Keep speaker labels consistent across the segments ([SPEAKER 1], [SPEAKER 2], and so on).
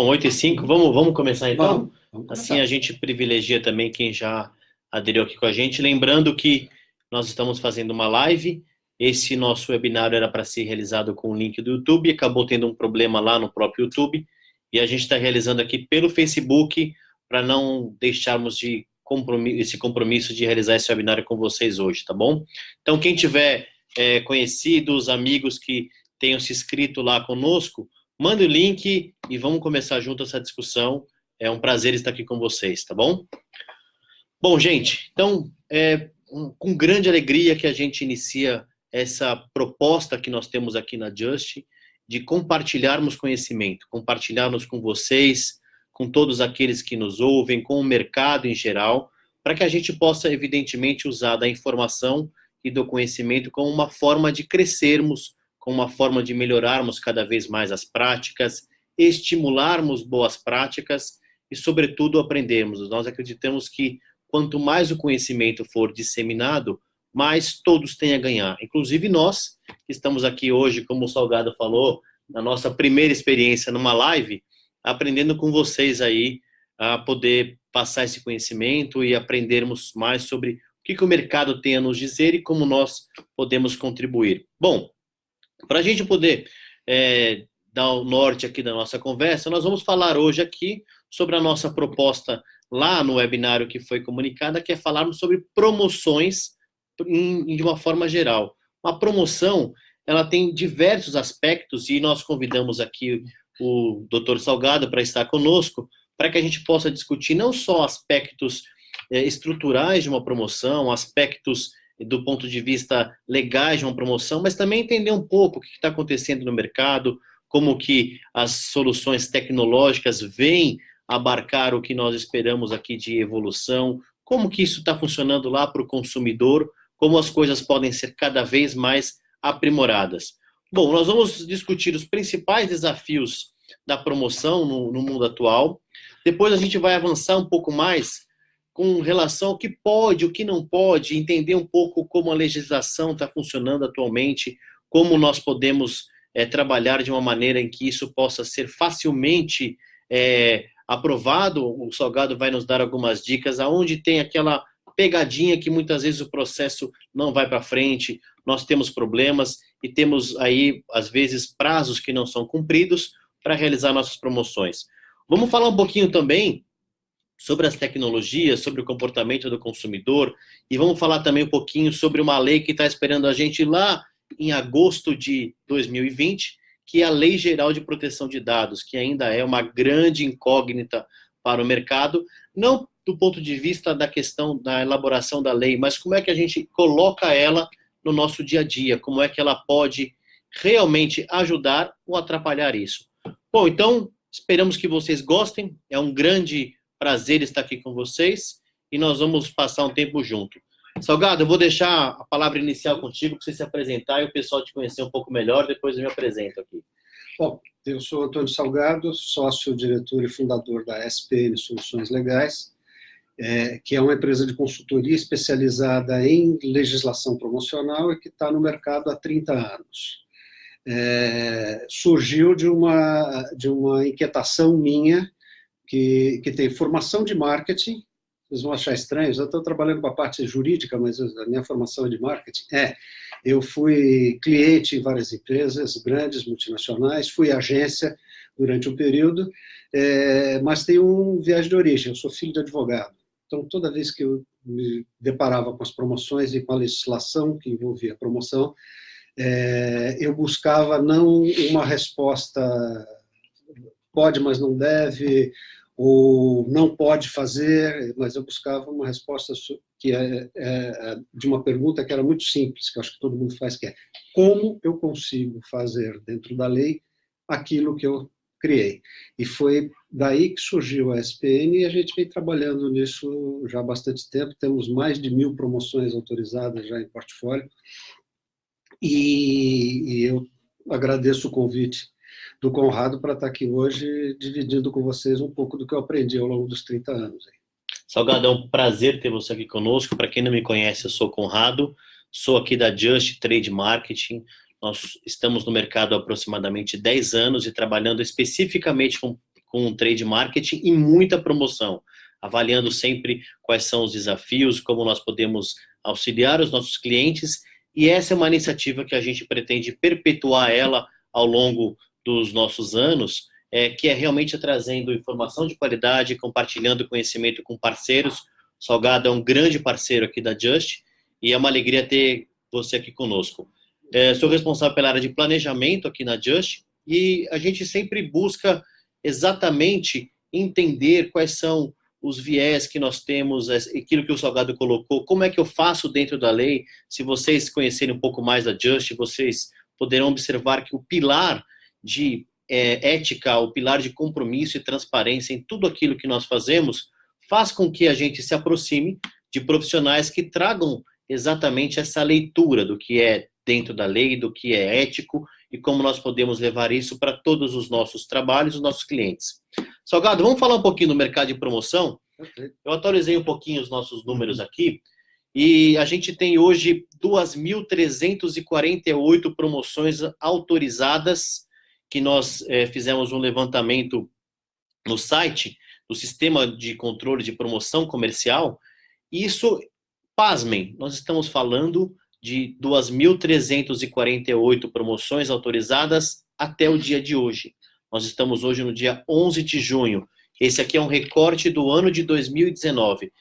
[SPEAKER 1] Bom, 8h05, vamos começar então?
[SPEAKER 2] Vamos começar.
[SPEAKER 1] Assim a gente privilegia também quem já aderiu aqui com a gente. Lembrando que nós estamos fazendo uma live. Esse nosso webinário era para ser realizado com o link do YouTube, acabou tendo um problema lá no próprio YouTube, e a gente está realizando aqui pelo Facebook, para não deixarmos esse compromisso de realizar esse webinário com vocês hoje, tá bom? Então, quem tiver conhecidos, amigos que tenham se inscrito lá conosco, manda o link e vamos começar junto essa discussão. É um prazer estar aqui com vocês, tá bom? Bom, gente, então, com grande alegria que a gente inicia essa proposta que nós temos aqui na Just, de compartilharmos conhecimento, compartilharmos com vocês, com todos aqueles que nos ouvem, com o mercado em geral, para que a gente possa, evidentemente, usar da informação e do conhecimento como uma forma de crescermos, como uma forma de melhorarmos cada vez mais as práticas, estimularmos boas práticas e, sobretudo, aprendermos. Nós acreditamos que quanto mais o conhecimento for disseminado, mais todos têm a ganhar. Inclusive nós, que estamos aqui hoje, como o Salgado falou, na nossa primeira experiência numa live, aprendendo com vocês aí, a poder passar esse conhecimento e aprendermos mais sobre o que o mercado tem a nos dizer e como nós podemos contribuir. Bom, para a gente poder dar o norte aqui da nossa conversa, nós vamos falar hoje aqui sobre a nossa proposta lá no webinário que foi comunicada, que é falarmos sobre promoções de uma forma geral. Uma promoção, ela tem diversos aspectos e nós convidamos aqui o Dr. Salgado para estar conosco, para que a gente possa discutir não só aspectos estruturais de uma promoção, aspectos do ponto de vista legais de uma promoção, mas também entender um pouco o que está acontecendo no mercado, como que as soluções tecnológicas vêm abarcar o que nós esperamos aqui de evolução, como que isso está funcionando lá para o consumidor, como as coisas podem ser cada vez mais aprimoradas. Bom, nós vamos discutir os principais desafios da promoção no mundo atual. Depois a gente vai avançar um pouco mais com relação ao que pode, o que não pode, entender um pouco como a legislação está funcionando atualmente, como nós podemos trabalhar de uma maneira em que isso possa ser facilmente aprovado. O Salgado vai nos dar algumas dicas, aonde tem aquela pegadinha que muitas vezes o processo não vai para frente, nós temos problemas e temos aí, às vezes, prazos que não são cumpridos para realizar nossas promoções. Vamos falar um pouquinho também sobre as tecnologias, sobre o comportamento do consumidor, e vamos falar também um pouquinho sobre uma lei que está esperando a gente lá em agosto de 2020, que é a Lei Geral de Proteção de Dados, que ainda é uma grande incógnita para o mercado, não do ponto de vista da questão da elaboração da lei, mas como é que a gente coloca ela no nosso dia a dia, como é que ela pode realmente ajudar ou atrapalhar isso. Bom, então, esperamos que vocês gostem, é um grande prazer estar aqui com vocês e nós vamos passar um tempo junto. Salgado, eu vou deixar a palavra inicial contigo para você se apresentar e o pessoal te conhecer um pouco melhor, depois eu me apresento aqui.
[SPEAKER 2] Bom, eu sou Antônio Salgado, sócio, diretor e fundador da SPN Soluções Legais, que é uma empresa de consultoria especializada em legislação promocional e que está no mercado há 30 anos. Surgiu de uma inquietação minha, que tem formação de marketing. Vocês vão achar estranho, eu estou trabalhando com a parte jurídica, mas a minha formação é de marketing. Eu fui cliente em várias empresas grandes, multinacionais, fui agência durante um período, mas tenho um viés de origem, eu sou filho de advogado. Então, toda vez que eu me deparava com as promoções e com a legislação que envolvia a promoção, eu buscava não uma resposta pode, mas não deve, ou não pode fazer, mas eu buscava uma resposta que de uma pergunta que era muito simples, que eu acho que todo mundo faz, que é como eu consigo fazer dentro da lei aquilo que eu criei. E foi daí que surgiu a SPN e a gente vem trabalhando nisso já há bastante tempo, temos mais de 1.000 promoções autorizadas já em portfólio, e eu agradeço o convite do Conrado para estar aqui hoje dividindo com vocês um pouco do que eu aprendi ao longo dos 30 anos.
[SPEAKER 1] Salgado, é um prazer ter você aqui conosco. Para quem não me conhece, eu sou o Conrado, sou aqui da Just Trade Marketing. Nós estamos no mercado há aproximadamente 10 anos e trabalhando especificamente com com um trade marketing e muita promoção, avaliando sempre quais são os desafios, como nós podemos auxiliar os nossos clientes, e essa é uma iniciativa que a gente pretende perpetuar ela ao longo dos nossos anos, que é realmente trazendo informação de qualidade, compartilhando conhecimento com parceiros. Salgado é um grande parceiro aqui da Just, e é uma alegria ter você aqui conosco. Sou responsável pela área de planejamento aqui na Just, e a gente sempre busca exatamente entender quais são os viés que nós temos, aquilo que o Salgado colocou, como é que eu faço dentro da lei. Se vocês conhecerem um pouco mais da Just, vocês poderão observar que o pilar de ética, o pilar de compromisso e transparência em tudo aquilo que nós fazemos, faz com que a gente se aproxime de profissionais que tragam exatamente essa leitura do que é dentro da lei, do que é ético e como nós podemos levar isso para todos os nossos trabalhos, os nossos clientes. Salgado, vamos falar um pouquinho do mercado de promoção? Okay. Eu atualizei um pouquinho os nossos números aqui e a gente tem hoje 2.348 promoções autorizadas, que nós fizemos um levantamento no site do Sistema de Controle de Promoção Comercial. E isso, pasmem, nós estamos falando de 2.348 promoções autorizadas até o dia de hoje. Nós estamos hoje no dia 11 de junho. Esse aqui é um recorte do ano de 2019.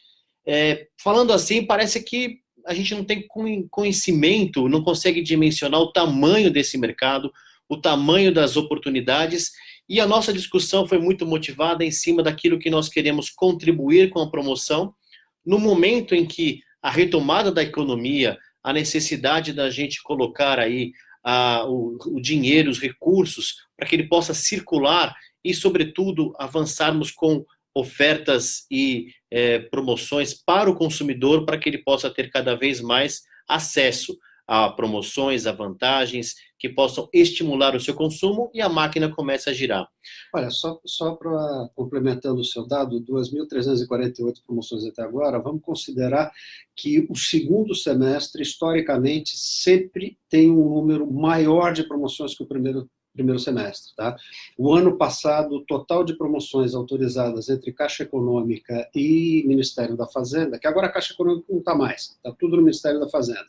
[SPEAKER 1] Falando assim, parece que a gente não tem conhecimento, não consegue dimensionar o tamanho desse mercado, o tamanho das oportunidades, e a nossa discussão foi muito motivada em cima daquilo que nós queremos contribuir com a promoção, no momento em que a retomada da economia, a necessidade da gente colocar aí o dinheiro, os recursos, para que ele possa circular e, sobretudo, avançarmos com ofertas e promoções para o consumidor, para que ele possa ter cada vez mais acesso a promoções, a vantagens que possam estimular o seu consumo e a máquina começa a girar.
[SPEAKER 2] Olha, só para complementando o seu dado, 2.348 promoções até agora, vamos considerar que o segundo semestre, historicamente, sempre tem um número maior de promoções que o primeiro semestre. Tá? O ano passado, o total de promoções autorizadas entre Caixa Econômica e Ministério da Fazenda, que agora a Caixa Econômica não está mais, está tudo no Ministério da Fazenda,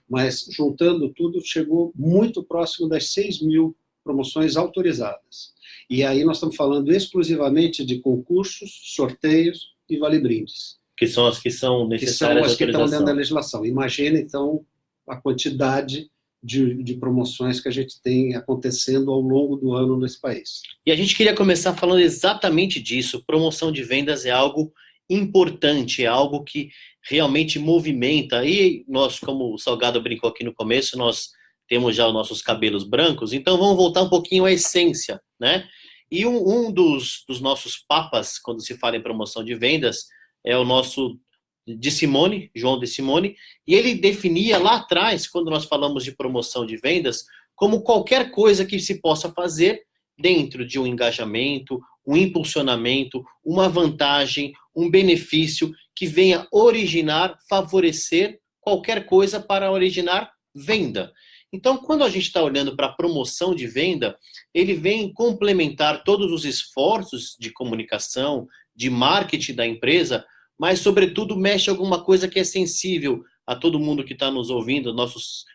[SPEAKER 2] mas juntando tudo, chegou muito próximo das 6.000 promoções autorizadas. E aí nós estamos falando exclusivamente de concursos, sorteios e vale-brindes.
[SPEAKER 1] Que são as que são necessárias.
[SPEAKER 2] Que são as que estão dentro da legislação. Imagina, então, a quantidade de promoções que a gente tem acontecendo ao longo do ano nesse país.
[SPEAKER 1] E a gente queria começar falando exatamente disso. Promoção de vendas é algo importante, é algo que realmente movimenta. E nós, como o Salgado brincou aqui no começo, nós temos já os nossos cabelos brancos, então vamos voltar um pouquinho à essência, né? E um dos nossos papas, quando se fala em promoção de vendas, é o nosso de Simone, João de Simone, e ele definia lá atrás, quando nós falamos de promoção de vendas, como qualquer coisa que se possa fazer dentro de um engajamento, um impulsionamento, uma vantagem, um benefício que venha originar, favorecer qualquer coisa para originar venda. Então, quando a gente está olhando para a promoção de venda, ele vem complementar todos os esforços de comunicação, de marketing da empresa, mas, sobretudo, mexe alguma coisa que é sensível a todo mundo que está nos ouvindo, nossos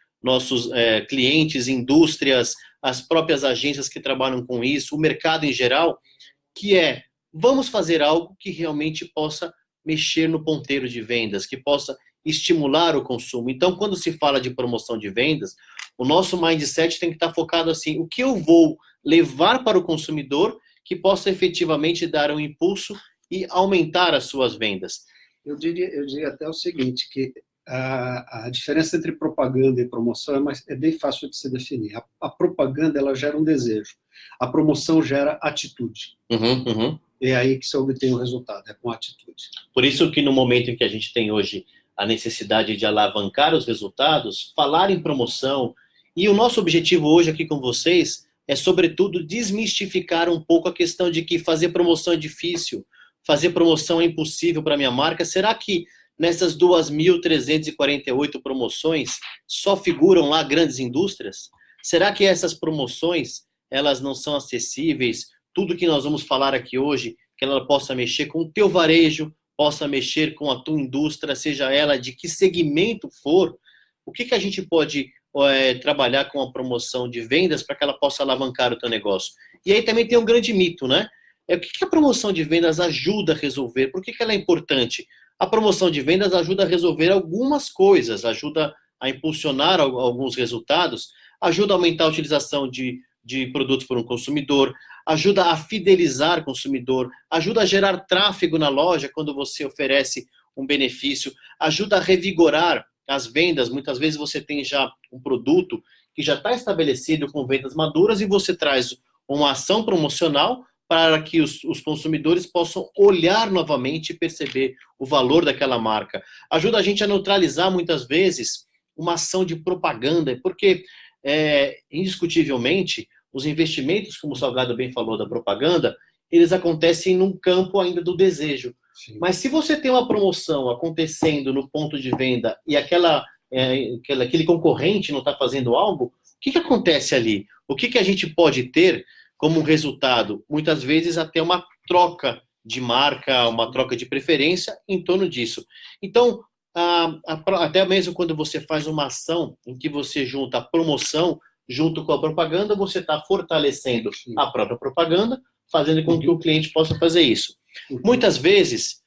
[SPEAKER 1] clientes, indústrias, as próprias agências que trabalham com isso, o mercado em geral, que é, vamos fazer algo que realmente possa mexer no ponteiro de vendas, que possa estimular o consumo. Então, quando se fala de promoção de vendas, o nosso mindset tem que estar focado assim, o que eu vou levar para o consumidor que possa efetivamente dar um impulso e aumentar as suas vendas.
[SPEAKER 2] Eu diria até o seguinte, que a diferença entre propaganda e promoção é bem fácil de se definir. A propaganda, ela gera um desejo. A promoção gera atitude. É aí que se obtém o resultado, é com atitude.
[SPEAKER 1] Por isso que no momento em que a gente tem hoje a necessidade de alavancar os resultados, falar em promoção, e o nosso objetivo hoje aqui com vocês é, sobretudo, desmistificar um pouco a questão de que fazer promoção é difícil, fazer promoção é impossível para a minha marca. Será que nessas 2.348 promoções só figuram lá grandes indústrias? Será que essas promoções elas não são acessíveis tudo que nós vamos falar aqui hoje, que ela possa mexer com o teu varejo, possa mexer com a tua indústria, seja ela de que segmento for. O que a gente pode trabalhar com a promoção de vendas para que ela possa alavancar o teu negócio? E aí também tem um grande mito, né? O que a promoção de vendas ajuda a resolver? Por que ela é importante? A promoção de vendas ajuda a resolver algumas coisas, ajuda a impulsionar alguns resultados, ajuda a aumentar a utilização de produtos por um consumidor, ajuda a fidelizar o consumidor, ajuda a gerar tráfego na loja quando você oferece um benefício, ajuda a revigorar as vendas. Muitas vezes você tem já um produto que já está estabelecido com vendas maduras e você traz uma ação promocional para que os consumidores possam olhar novamente e perceber o valor daquela marca. Ajuda a gente a neutralizar, muitas vezes, uma ação de propaganda, porque, indiscutivelmente, os investimentos, como o Salgado bem falou, da propaganda, eles acontecem num campo ainda do desejo. Sim. Mas se você tem uma promoção acontecendo no ponto de venda e aquele concorrente não está fazendo algo, o que acontece ali? O que a gente pode ter como resultado? Muitas vezes até uma troca de marca, uma troca de preferência em torno disso. Então, até mesmo quando você faz uma ação em que você junta a promoção junto com a propaganda, você está fortalecendo a própria propaganda, fazendo com que o cliente possa fazer isso. Muitas vezes,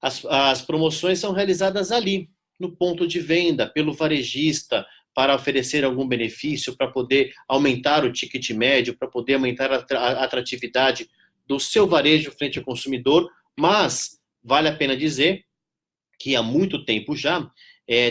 [SPEAKER 1] as promoções são realizadas ali, no ponto de venda, pelo varejista, para oferecer algum benefício, para poder aumentar o ticket médio, para poder aumentar a atratividade do seu varejo frente ao consumidor, mas vale a pena dizer que há muito tempo já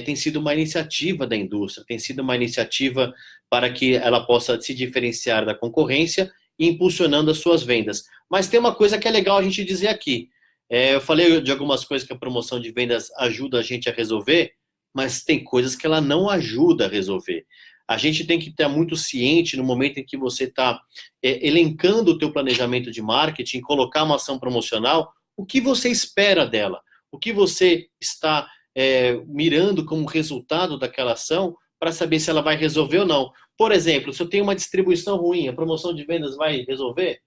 [SPEAKER 1] tem sido uma iniciativa da indústria, tem sido uma iniciativa para que ela possa se diferenciar da concorrência e impulsionando as suas vendas. Mas tem uma coisa que é legal a gente dizer aqui. Eu falei de algumas coisas que a promoção de vendas ajuda a gente a resolver, mas tem coisas que ela não ajuda a resolver. A gente tem que estar muito ciente no momento em que você está elencando o teu planejamento de marketing, colocar uma ação promocional, o que você espera dela, o que você está mirando como resultado daquela ação para saber se ela vai resolver ou não. Por exemplo, se eu tenho uma distribuição ruim, a promoção de vendas vai resolver?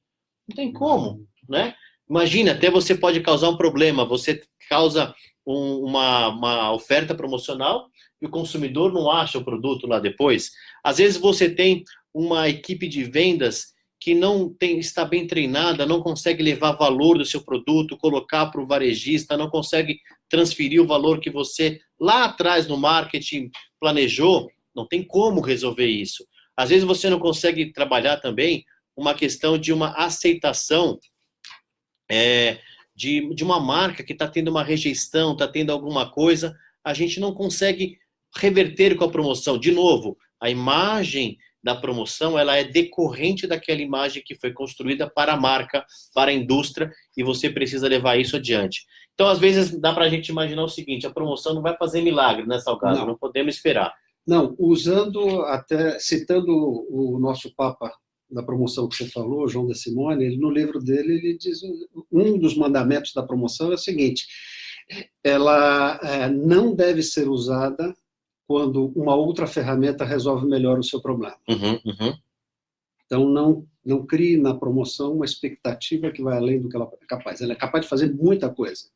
[SPEAKER 1] Não tem como, né? Imagina, até você pode causar um problema, você causa uma oferta promocional e o consumidor não acha o produto lá depois. Às vezes você tem uma equipe de vendas que não está bem treinada, não consegue levar valor do seu produto, colocar para o varejista, não consegue transferir o valor que você lá atrás no marketing planejou, não tem como resolver isso. Às vezes você não consegue trabalhar também uma questão de uma aceitação de uma marca que está tendo uma rejeição, está tendo alguma coisa, a gente não consegue reverter com a promoção. De novo, a imagem da promoção, ela é decorrente daquela imagem que foi construída para a marca, para a indústria, e você precisa levar isso adiante. Então, às vezes, dá para a gente imaginar o seguinte, a promoção não vai fazer milagre, né, Salgado? Não podemos esperar.
[SPEAKER 2] Não, citando o nosso Papa da promoção que você falou, João de Simone, no livro dele, ele diz, um dos mandamentos da promoção é o seguinte, ela não deve ser usada quando uma outra ferramenta resolve melhor o seu problema. Então, não crie na promoção uma expectativa que vai além do que ela é capaz. Ela é capaz de fazer muita coisa.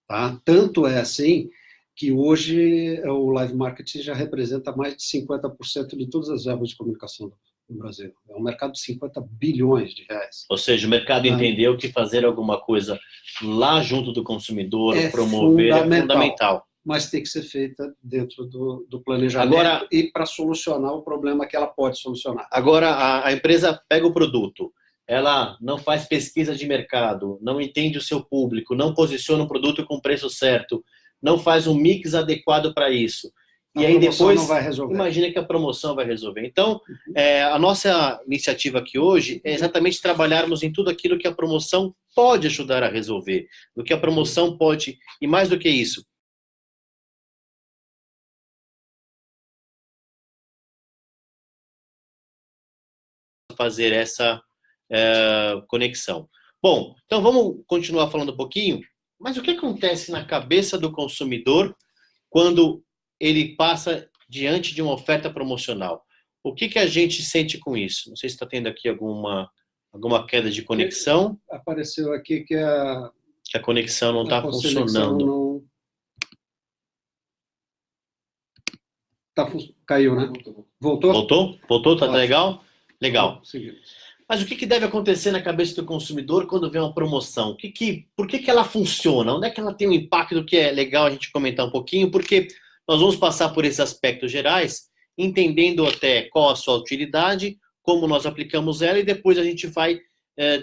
[SPEAKER 2] Tá? Tanto é assim que hoje o live marketing já representa mais de 50% de todas as verbas de comunicação no Brasil. É um mercado de 50 bilhões de reais.
[SPEAKER 1] Ou seja, o mercado entendeu que fazer alguma coisa lá junto do consumidor, promover, é fundamental.
[SPEAKER 2] Mas tem que ser feita dentro do planejamento e para solucionar o problema que ela pode solucionar.
[SPEAKER 1] Agora, a empresa pega o produto, ela não faz pesquisa de mercado, não entende o seu público, não posiciona o produto com o preço certo, não faz um mix adequado para isso. E aí depois, imagina que a promoção vai resolver. Então, a nossa iniciativa aqui hoje é exatamente trabalharmos em tudo aquilo que a promoção pode ajudar a resolver, do que a promoção pode, e mais do que isso, fazer essa conexão. Bom, então vamos continuar falando um pouquinho, mas o que acontece na cabeça do consumidor quando ele passa diante de uma oferta promocional? O que a gente sente com isso? Não sei se está tendo aqui alguma Alguma queda de conexão?
[SPEAKER 2] Apareceu aqui que
[SPEAKER 1] Que a conexão não está
[SPEAKER 2] conexão
[SPEAKER 1] funcionando.
[SPEAKER 2] não caiu, né? Voltou?
[SPEAKER 1] Voltou? Tá
[SPEAKER 2] Ótimo.
[SPEAKER 1] legal? Legal.
[SPEAKER 2] Então, seguimos.
[SPEAKER 1] Mas o que deve acontecer na cabeça do consumidor quando vê uma promoção? Por que ela funciona? Onde é que ela tem um impacto que é legal a gente comentar um pouquinho? Porque nós vamos passar por esses aspectos gerais, entendendo até qual a sua utilidade, como nós aplicamos ela, e depois a gente vai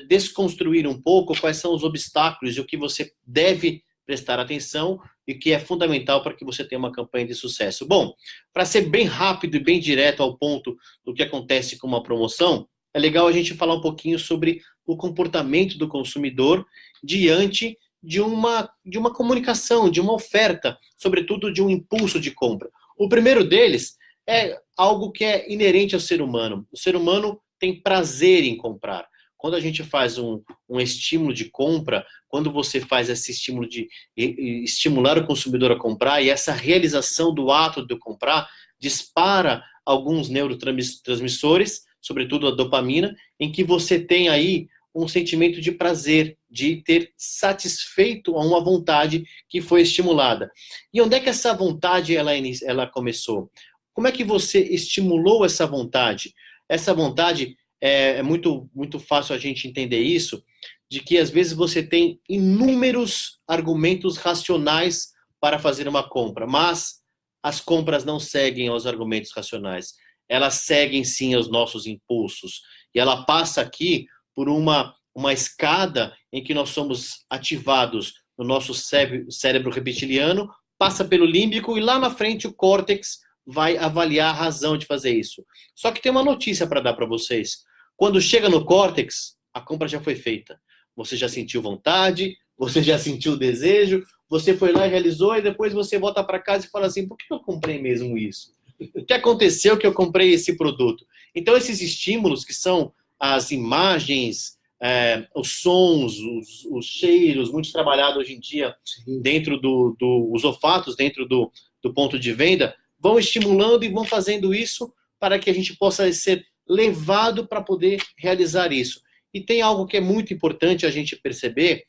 [SPEAKER 1] desconstruir um pouco quais são os obstáculos e o que você deve prestar atenção e que é fundamental para que você tenha uma campanha de sucesso. Bom, para ser bem rápido e bem direto ao ponto do que acontece com uma promoção, é legal a gente falar um pouquinho sobre o comportamento do consumidor diante de uma comunicação, de uma oferta, sobretudo de um impulso de compra. O primeiro deles é algo que é inerente ao ser humano. O ser humano tem prazer em comprar. Quando a gente faz um estímulo de compra, quando você faz esse estímulo de estimular o consumidor a comprar, e essa realização do ato de comprar dispara alguns neurotransmissores, sobretudo a dopamina, em que você tem aí um sentimento de prazer, de ter satisfeito a uma vontade que foi estimulada. E onde é que essa vontade ela começou? Como é que você estimulou essa vontade? Essa vontade é muito, muito fácil a gente entender isso, de que às vezes você tem inúmeros argumentos racionais para fazer uma compra, mas as compras não seguem aos argumentos racionais. Elas seguem sim aos nossos impulsos. E ela passa aqui por uma escada em que nós somos ativados no nosso cérebro reptiliano, passa pelo límbico e lá na frente o córtex vai avaliar a razão de fazer isso. Só que tem uma notícia para dar para vocês. Quando chega no córtex, a compra já foi feita. Você já sentiu vontade, você já sentiu o desejo, você foi lá e realizou, e depois você volta para casa e fala assim, por que eu comprei mesmo isso? O que aconteceu que eu comprei esse produto? Então, esses estímulos, que são as imagens, os sons, os cheiros, muito trabalhado hoje em dia dentro os olfatos, dentro do ponto de venda, vão estimulando e vão fazendo isso para que a gente possa ser levado para poder realizar isso. E tem algo que é muito importante a gente perceber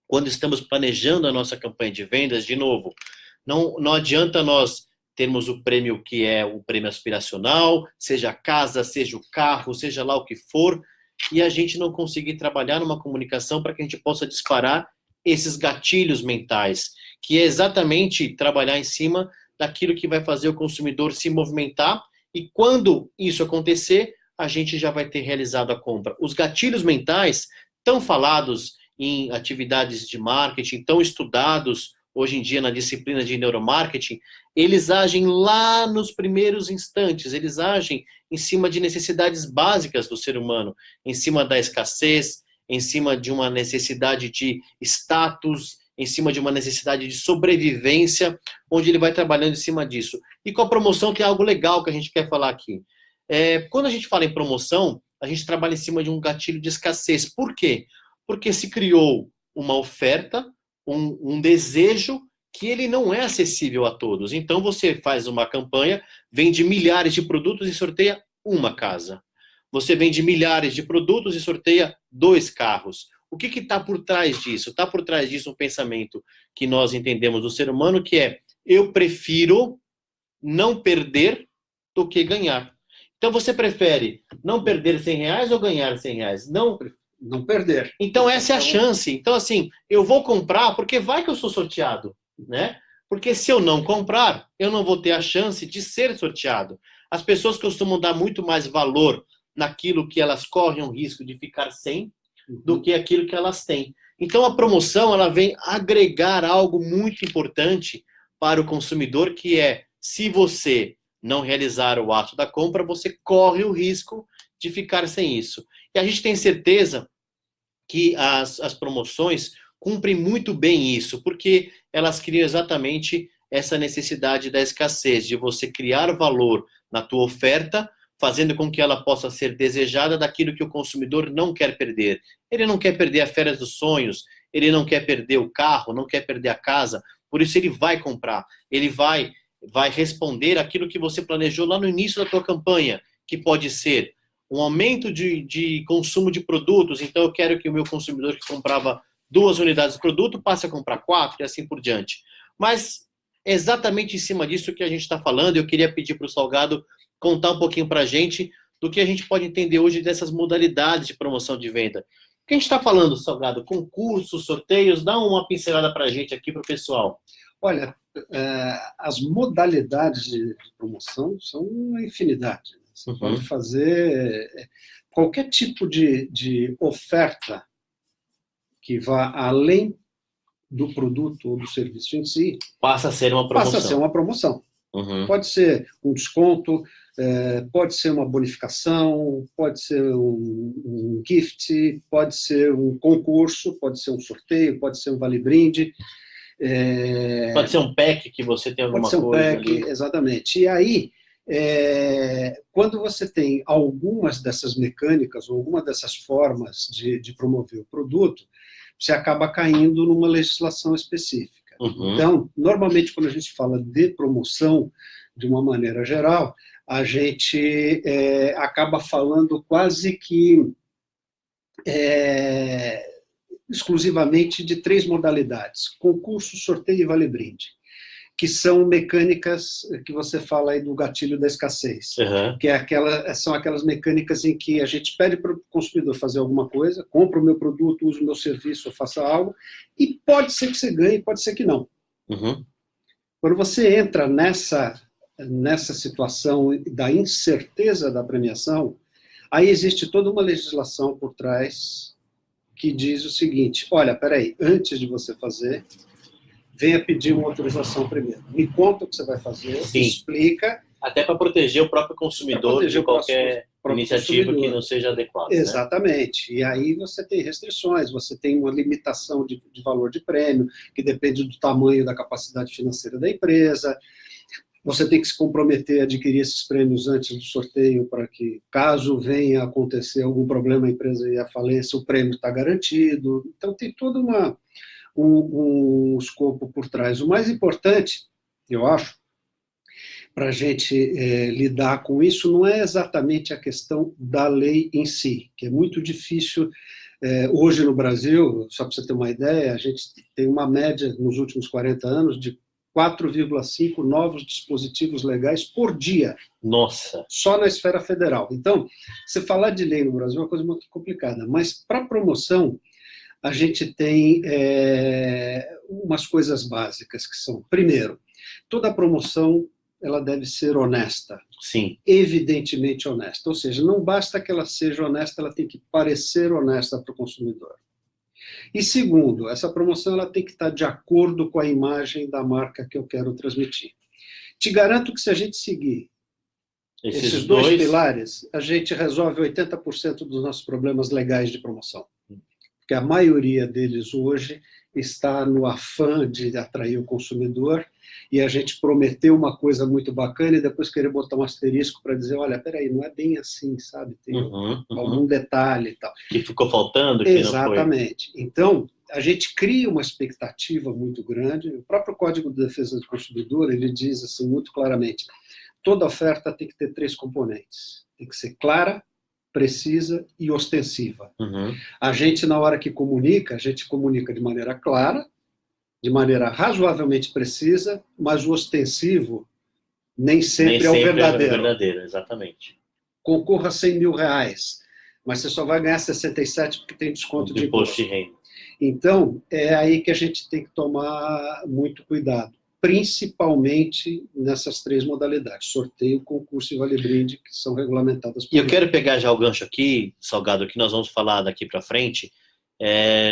[SPEAKER 1] quando estamos planejando a nossa campanha de vendas, de novo, não adianta nós termos o prêmio que é o prêmio aspiracional, seja a casa, seja o carro, seja lá o que for, e a gente não conseguir trabalhar numa comunicação para que a gente possa disparar esses gatilhos mentais, que é exatamente trabalhar em cima daquilo que vai fazer o consumidor se movimentar, e quando isso acontecer, a gente já vai ter realizado a compra. Os gatilhos mentais, tão falados em atividades de marketing, tão estudados hoje em dia na disciplina de neuromarketing, eles agem lá nos primeiros instantes, eles agem em cima de necessidades básicas do ser humano, em cima da escassez, em cima de uma necessidade de status, em cima de uma necessidade de sobrevivência, onde ele vai trabalhando em cima disso. E com a promoção tem algo legal que a gente quer falar aqui. Quando a gente fala em promoção, a gente trabalha em cima de um gatilho de escassez. Por quê? Porque se criou uma oferta, um desejo que ele não é acessível a todos. Então você faz uma campanha, vende milhares de produtos e sorteia uma casa. Você vende milhares de produtos e sorteia 2 carros. O que está por trás disso? Está por trás disso um pensamento que nós entendemos do ser humano, que é: eu prefiro não perder do que ganhar. Então você prefere não perder R$100 ou ganhar R$100?
[SPEAKER 2] Não perder.
[SPEAKER 1] Então essa é a chance. Então assim, eu vou comprar porque vai que eu sou sorteado, né? Porque se eu não comprar, eu não vou ter a chance de ser sorteado. As pessoas costumam dar muito mais valor naquilo que elas correm o risco de ficar sem do que aquilo que elas têm. Então a promoção, ela vem agregar algo muito importante para o consumidor, que é: se você não realizar o ato da compra, você corre o risco de ficar sem isso. E a gente tem certeza que as promoções cumprem muito bem isso, porque elas criam exatamente essa necessidade da escassez, de você criar valor na tua oferta, fazendo com que ela possa ser desejada daquilo que o consumidor não quer perder. Ele não quer perder a férias dos sonhos, ele não quer perder o carro, não quer perder a casa, por isso ele vai comprar, ele vai responder aquilo que você planejou lá no início da tua campanha, que pode ser um aumento de consumo de produtos, então eu quero que o meu consumidor que comprava 2 unidades de produto passe a comprar 4 e assim por diante. Mas exatamente em cima disso que a gente está falando, eu queria pedir para o Salgado contar um pouquinho para a gente do que a gente pode entender hoje dessas modalidades de promoção de venda. O que a gente está falando, Salgado? Concursos, sorteios? Dá uma pincelada para a gente aqui, para o pessoal.
[SPEAKER 2] Olha, as modalidades de promoção são uma infinidade. Você pode fazer qualquer tipo de oferta que vá além do produto ou do serviço em si.
[SPEAKER 1] Passa a ser uma promoção.
[SPEAKER 2] Passa a ser uma promoção. Pode ser um desconto, pode ser uma bonificação, pode ser um gift, pode ser um concurso, pode ser um sorteio, pode ser um vale-brinde.
[SPEAKER 1] Pode ser um pack que você tem alguma coisa. Pode ser um pack,
[SPEAKER 2] ali. Exatamente. E aí, quando você tem algumas dessas mecânicas ou alguma dessas formas de promover o produto, você acaba caindo numa legislação específica. Então, normalmente, quando a gente fala de promoção, de uma maneira geral, a gente acaba falando quase que exclusivamente de 3 modalidades: concurso, sorteio e vale-brinde, que são mecânicas que você fala aí do gatilho da escassez, que são aquelas mecânicas em que a gente pede para o consumidor fazer alguma coisa, compra o meu produto, usa o meu serviço, faça algo, e pode ser que você ganhe, pode ser que não. Quando você entra nessa situação da incerteza da premiação, aí existe toda uma legislação por trás que diz o seguinte: olha, peraí, antes de você fazer, venha pedir uma autorização primeiro. Me conta o que você vai fazer, explica.
[SPEAKER 1] Até para proteger o próprio consumidor de qualquer iniciativa que não seja adequada.
[SPEAKER 2] Exatamente. Né? E aí você tem restrições, você tem uma limitação de valor de prêmio, que depende do tamanho da capacidade financeira da empresa. Você tem que se comprometer a adquirir esses prêmios antes do sorteio para que, caso venha a acontecer algum problema, a empresa ir à falência, o prêmio está garantido. Então, tem todo um escopo por trás. O mais importante, eu acho, para a gente lidar com isso, não é exatamente a questão da lei em si, que é muito difícil. Hoje no Brasil, só para você ter uma ideia, a gente tem uma média nos últimos 40 anos de 4,5 novos dispositivos legais por dia.
[SPEAKER 1] Nossa! Só
[SPEAKER 2] na esfera federal. Então, você falar de lei no Brasil é uma coisa muito complicada, mas para promoção, a gente tem umas coisas básicas que são: primeiro, toda promoção ela deve ser honesta.
[SPEAKER 1] Sim.
[SPEAKER 2] Evidentemente honesta. Ou seja, não basta que ela seja honesta, ela tem que parecer honesta para o consumidor. E segundo, essa promoção ela tem que estar de acordo com a imagem da marca que eu quero transmitir. Te garanto que se a gente seguir esses dois pilares, a gente resolve 80% dos nossos problemas legais de promoção. Porque a maioria deles hoje está no afã de atrair o consumidor, e a gente prometeu uma coisa muito bacana e depois querer botar um asterisco para dizer: olha, peraí, não é bem assim, sabe? Tem algum detalhe e tal.
[SPEAKER 1] Que ficou faltando? Que
[SPEAKER 2] Exatamente. Não foi. Então, a gente cria uma expectativa muito grande. O próprio Código de Defesa do Consumidor, ele diz assim muito claramente: toda oferta tem que ter 3 componentes. Tem que ser clara, precisa e ostensiva. A gente, na hora que comunica, a gente comunica de maneira clara, de maneira razoavelmente precisa, mas o ostensivo nem sempre é o verdadeiro.
[SPEAKER 1] É o verdadeiro, exatamente.
[SPEAKER 2] Concorra a 100 mil reais, mas você só vai ganhar 67 porque tem desconto de imposto
[SPEAKER 1] de renda.
[SPEAKER 2] Então, é aí que a gente tem que tomar muito cuidado, principalmente nessas 3 modalidades: sorteio, concurso e vale-brinde, que são regulamentadas por lei.
[SPEAKER 1] E eu quero pegar já o gancho aqui, Salgado, que nós vamos falar daqui para frente.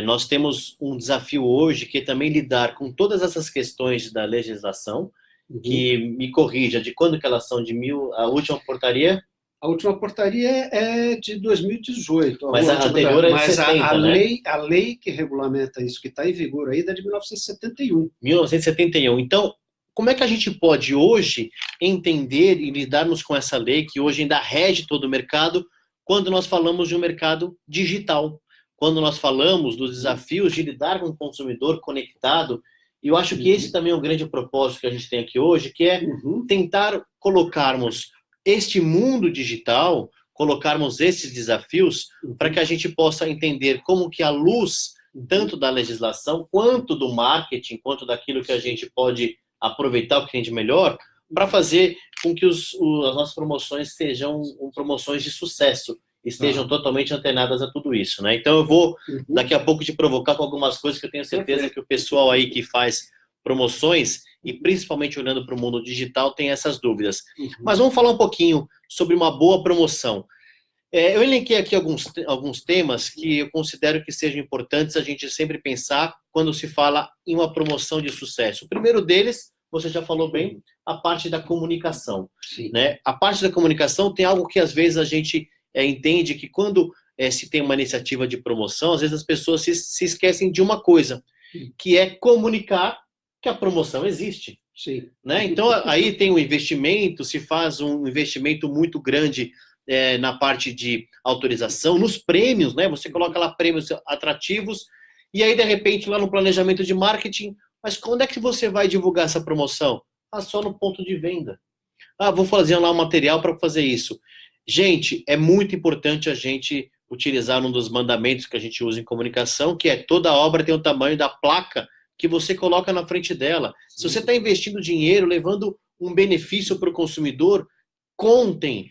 [SPEAKER 1] Nós temos um desafio hoje, que é também lidar com todas essas questões da legislação, que me corrija, de quando que elas são, a última portaria?
[SPEAKER 2] A última portaria é de 2018.
[SPEAKER 1] Mas a anterior é de 70,
[SPEAKER 2] né? A lei que regulamenta isso, que está em vigor ainda, é de 1971.
[SPEAKER 1] 1971. Então, como é que a gente pode hoje entender e lidarmos com essa lei, que hoje ainda rege todo o mercado, quando nós falamos de um mercado digital? Quando nós falamos dos desafios de lidar com o consumidor conectado? E eu acho que esse também é um grande propósito que a gente tem aqui hoje, que é tentar colocarmos este mundo digital colocarmos esses desafios para que a gente possa entender como que a luz, tanto da legislação, quanto do marketing, quanto daquilo que a gente pode aproveitar o cliente melhor, para fazer com que as nossas promoções sejam promoções de sucesso, estejam totalmente antenadas a tudo isso, né? Então eu vou daqui a pouco te provocar com algumas coisas que eu tenho certeza que o pessoal aí que faz promoções, e principalmente olhando para o mundo digital, tem essas dúvidas. Mas vamos falar um pouquinho sobre uma boa promoção. Eu elenquei aqui alguns temas que eu considero que sejam importantes a gente sempre pensar quando se fala em uma promoção de sucesso. O primeiro deles, você já falou bem, a parte da comunicação. Né? A parte da comunicação tem algo que às vezes a gente entende que quando se tem uma iniciativa de promoção, às vezes as pessoas se esquecem de uma coisa, que é comunicar que a promoção existe.
[SPEAKER 2] Sim.
[SPEAKER 1] Né? Então, aí tem um investimento, se faz um investimento muito grande na parte de autorização, nos prêmios, né? Você coloca lá prêmios atrativos, e aí, de repente, lá no planejamento de marketing, mas quando é que você vai divulgar essa promoção? Só no ponto de venda. Vou fazer lá um material para fazer isso. Gente, é muito importante a gente utilizar um dos mandamentos que a gente usa em comunicação, que é toda obra tem o tamanho da placa que você coloca na frente dela. Se você está investindo dinheiro, levando um benefício para o consumidor, contem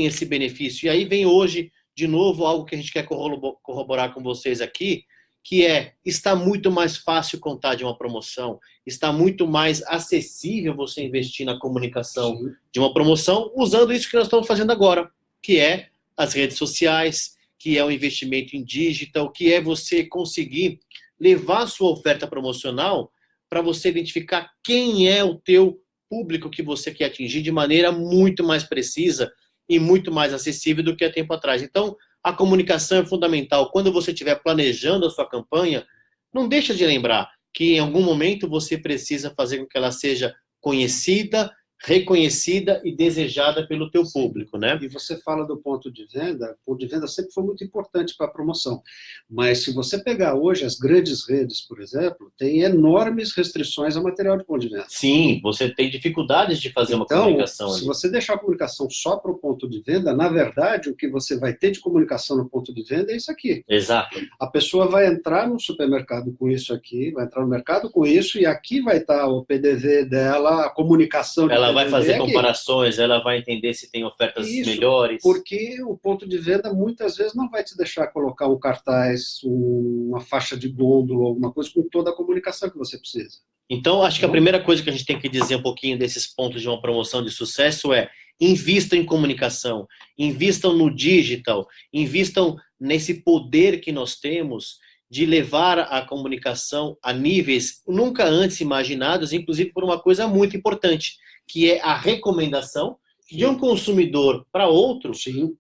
[SPEAKER 1] esse benefício. E aí vem hoje, de novo, algo que a gente quer corroborar com vocês aqui, que está muito mais fácil contar de uma promoção, está muito mais acessível você investir na comunicação de uma promoção, usando isso que nós estamos fazendo agora, que é as redes sociais, que é o investimento em digital, que é você conseguir levar a sua oferta promocional para você identificar quem é o teu público que você quer atingir de maneira muito mais precisa e muito mais acessível do que há tempo atrás. Então, a comunicação é fundamental. Quando você estiver planejando a sua campanha, não deixa de lembrar que em algum momento você precisa fazer com que ela seja conhecida, reconhecida e desejada pelo teu público, né?
[SPEAKER 2] E você fala do ponto de venda. O ponto de venda sempre foi muito importante para a promoção. Mas se você pegar hoje as grandes redes, por exemplo, tem enormes restrições ao material de ponto de venda.
[SPEAKER 1] Sim, você tem dificuldades de fazer uma comunicação ali.
[SPEAKER 2] Se você deixar a comunicação só para o ponto de venda, na verdade, o que você vai ter de comunicação no ponto de venda é isso aqui.
[SPEAKER 1] Exato.
[SPEAKER 2] A pessoa vai entrar no supermercado com isso aqui, vai entrar no mercado com isso, e aqui vai estar o PDV dela, a comunicação de
[SPEAKER 1] ela vai fazer
[SPEAKER 2] aqui.
[SPEAKER 1] Comparações, ela vai entender se tem ofertas melhores.
[SPEAKER 2] Porque o ponto de venda muitas vezes não vai te deixar colocar um cartaz, uma faixa de gôndola, alguma coisa com toda a comunicação que você precisa.
[SPEAKER 1] Então, acho que a primeira coisa que a gente tem que dizer um pouquinho desses pontos de uma promoção de sucesso é: invistam em comunicação, invistam no digital, invistam nesse poder que nós temos de levar a comunicação a níveis nunca antes imaginados, inclusive por uma coisa muito importante, que é a recomendação de um consumidor para outro,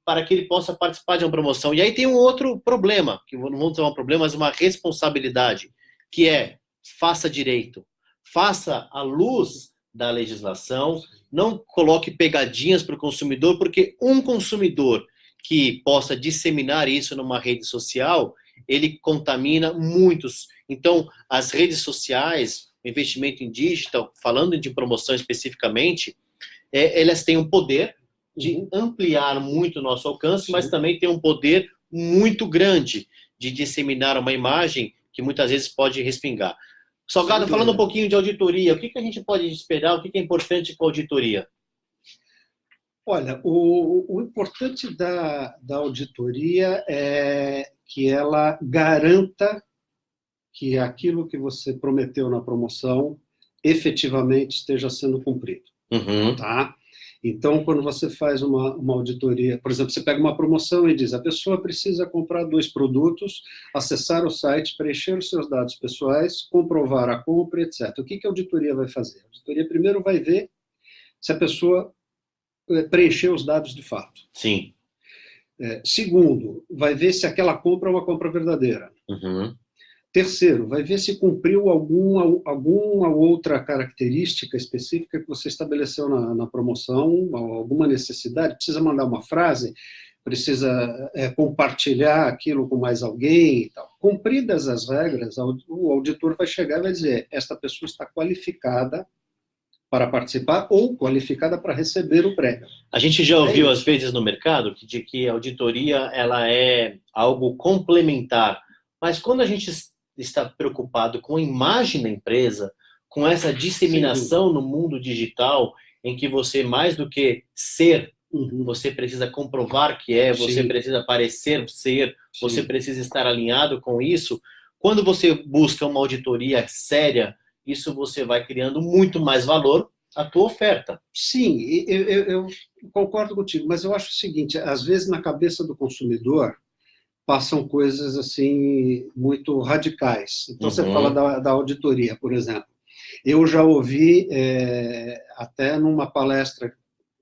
[SPEAKER 1] para que ele possa participar de uma promoção. E aí tem um outro problema, que não vamos dizer um problema, mas uma responsabilidade, que é: faça direito, faça à luz da legislação, não coloque pegadinhas para o consumidor, porque um consumidor que possa disseminar isso numa rede social, ele contamina muitos. Então, as redes sociais, o investimento em digital, falando de promoção especificamente, elas têm um poder de ampliar muito o nosso alcance, mas também tem um poder muito grande de disseminar uma imagem que muitas vezes pode respingar. Salgado, falando um pouquinho de auditoria, o que a gente pode esperar, o que é importante com a auditoria?
[SPEAKER 2] Olha, o importante da auditoria é que ela garanta que aquilo que você prometeu na promoção efetivamente esteja sendo cumprido. Tá? Então, quando você faz uma auditoria, por exemplo, você pega uma promoção e diz: a pessoa precisa comprar 2 produtos, acessar o site, preencher os seus dados pessoais, comprovar a compra, etc. O que a auditoria vai fazer? A auditoria primeiro vai ver se a pessoa preencheu os dados de fato.
[SPEAKER 1] Sim.
[SPEAKER 2] Segundo, vai ver se aquela compra é uma compra verdadeira. Terceiro, vai ver se cumpriu alguma outra característica específica que você estabeleceu na promoção, alguma necessidade, precisa mandar uma frase, precisa compartilhar aquilo com mais alguém e tal. Cumpridas as regras, o auditor vai chegar e vai dizer: esta pessoa está qualificada para participar ou qualificada para receber o prêmio.
[SPEAKER 1] A gente já ouviu, às vezes, no mercado, de que a auditoria ela é algo complementar. Mas quando a gente está preocupado com a imagem da empresa, com essa disseminação no mundo digital, em que você, mais do que ser, você precisa comprovar que é, você precisa parecer ser, você precisa estar alinhado com isso. Quando você busca uma auditoria séria, isso você vai criando muito mais valor à tua oferta.
[SPEAKER 2] Sim, eu concordo contigo, mas eu acho o seguinte, às vezes na cabeça do consumidor passam coisas assim muito radicais. Então você fala da auditoria, por exemplo. Eu já ouvi, até numa palestra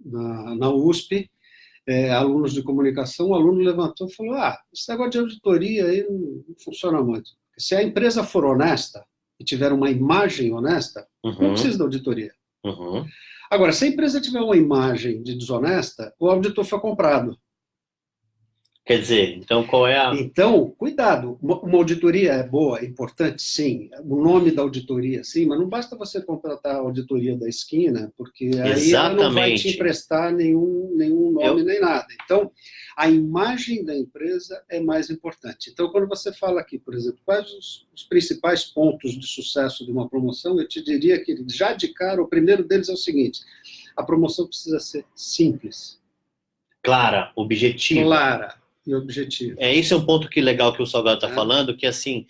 [SPEAKER 2] na USP, alunos de comunicação, um aluno levantou e falou, esse negócio de auditoria aí não funciona muito. Se a empresa for honesta e tiver uma imagem honesta, não precisa da auditoria. Agora, se a empresa tiver uma imagem de desonesta, o auditor foi comprado.
[SPEAKER 1] Quer dizer, então qual é a...
[SPEAKER 2] Então, cuidado. Uma auditoria é boa, é importante, sim. O nome da auditoria, sim, mas não basta você contratar a auditoria da esquina, porque aí ela não vai te emprestar nenhum nome nem nada. Então, a imagem da empresa é mais importante. Então, quando você fala aqui, por exemplo, quais os principais pontos de sucesso de uma promoção, eu te diria que, já de cara, o primeiro deles é o seguinte, a promoção precisa ser simples.
[SPEAKER 1] Clara, objetiva.
[SPEAKER 2] Clara e objetivo.
[SPEAKER 1] Esse é um ponto legal que o Salgado está falando, que assim,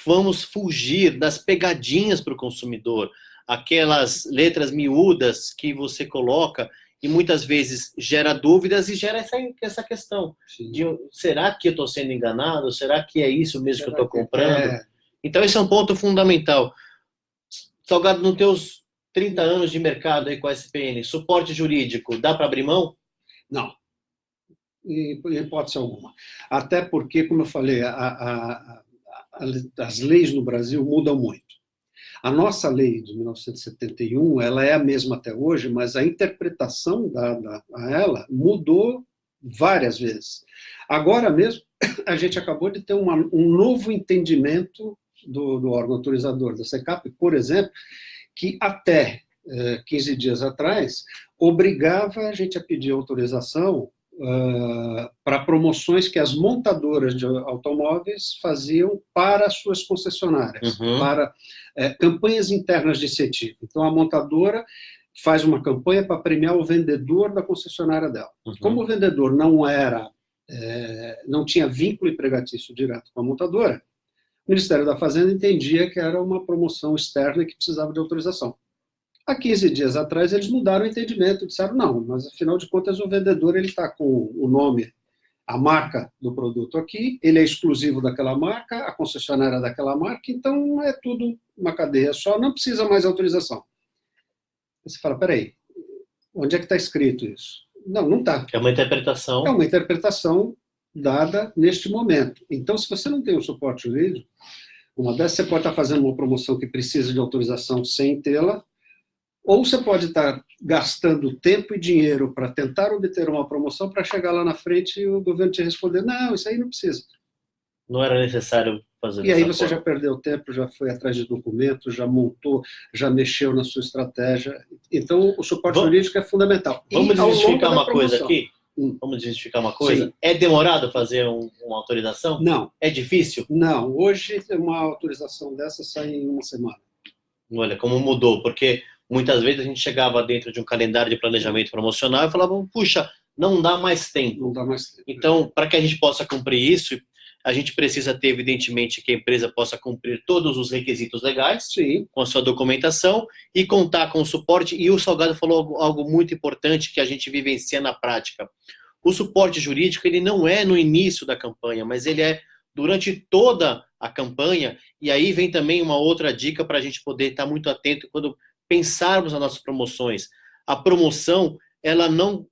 [SPEAKER 1] vamos fugir das pegadinhas para o consumidor, aquelas letras miúdas que você coloca e muitas vezes gera dúvidas e gera essa questão de, será que eu estou sendo enganado? Será que é isso mesmo que eu estou comprando? Então esse é um ponto fundamental. Salgado, nos teus 30 anos de mercado aí com a SPN, suporte jurídico, dá para abrir mão?
[SPEAKER 2] Não. Em hipótese alguma. Até porque, como eu falei, as leis no Brasil mudam muito. A nossa lei de 1971, ela é a mesma até hoje, mas a interpretação dada a ela mudou várias vezes. Agora mesmo, a gente acabou de ter um novo entendimento do órgão autorizador, da SECAP, por exemplo, que até 15 dias atrás obrigava a gente a pedir autorização para promoções que as montadoras de automóveis faziam para as suas concessionárias, para campanhas internas de incentivo. Então, a montadora faz uma campanha para premiar o vendedor da concessionária dela. Como o vendedor não tinha vínculo empregatício direto com a montadora, o Ministério da Fazenda entendia que era uma promoção externa e que precisava de autorização. Há 15 dias atrás, eles mudaram o entendimento, disseram, não, mas afinal de contas o vendedor está com o nome, a marca do produto aqui, ele é exclusivo daquela marca, a concessionária daquela marca, então é tudo uma cadeia só, não precisa mais autorização. Você fala, peraí, onde é que está escrito isso? Não, não está.
[SPEAKER 1] É uma interpretação.
[SPEAKER 2] É uma interpretação dada neste momento. Então, se você não tem um suporte jurídico, uma dessas você pode estar fazendo uma promoção que precisa de autorização sem tê-la, ou você pode estar gastando tempo e dinheiro para tentar obter uma promoção para chegar lá na frente e o governo te responder, não, isso aí não precisa.
[SPEAKER 1] Não era necessário fazer
[SPEAKER 2] E aí você já perdeu tempo, já foi atrás de documentos, já montou, já mexeu na sua estratégia. Então, o suporte jurídico é fundamental.
[SPEAKER 1] Vamos desmistificar uma coisa aqui? Vamos desmistificar uma coisa? Sim. É demorado fazer uma autorização?
[SPEAKER 2] Não.
[SPEAKER 1] É difícil?
[SPEAKER 2] Não. Hoje, uma autorização dessa sai em uma semana.
[SPEAKER 1] Olha, como mudou, porque muitas vezes a gente chegava dentro de um calendário de planejamento promocional e falava, puxa, não dá mais tempo.
[SPEAKER 2] Não dá mais tempo.
[SPEAKER 1] Então, para que a gente possa cumprir isso, a gente precisa ter, evidentemente, que a empresa possa cumprir todos os requisitos legais,
[SPEAKER 2] sim,
[SPEAKER 1] com a sua documentação, e contar com o suporte. E o Salgado falou algo muito importante que a gente vivencia na prática. O suporte jurídico, ele não é no início da campanha, mas ele é durante toda a campanha. E aí vem também uma outra dica para a gente poder estar muito atento quando pensarmos nas nossas promoções. A promoção, ela não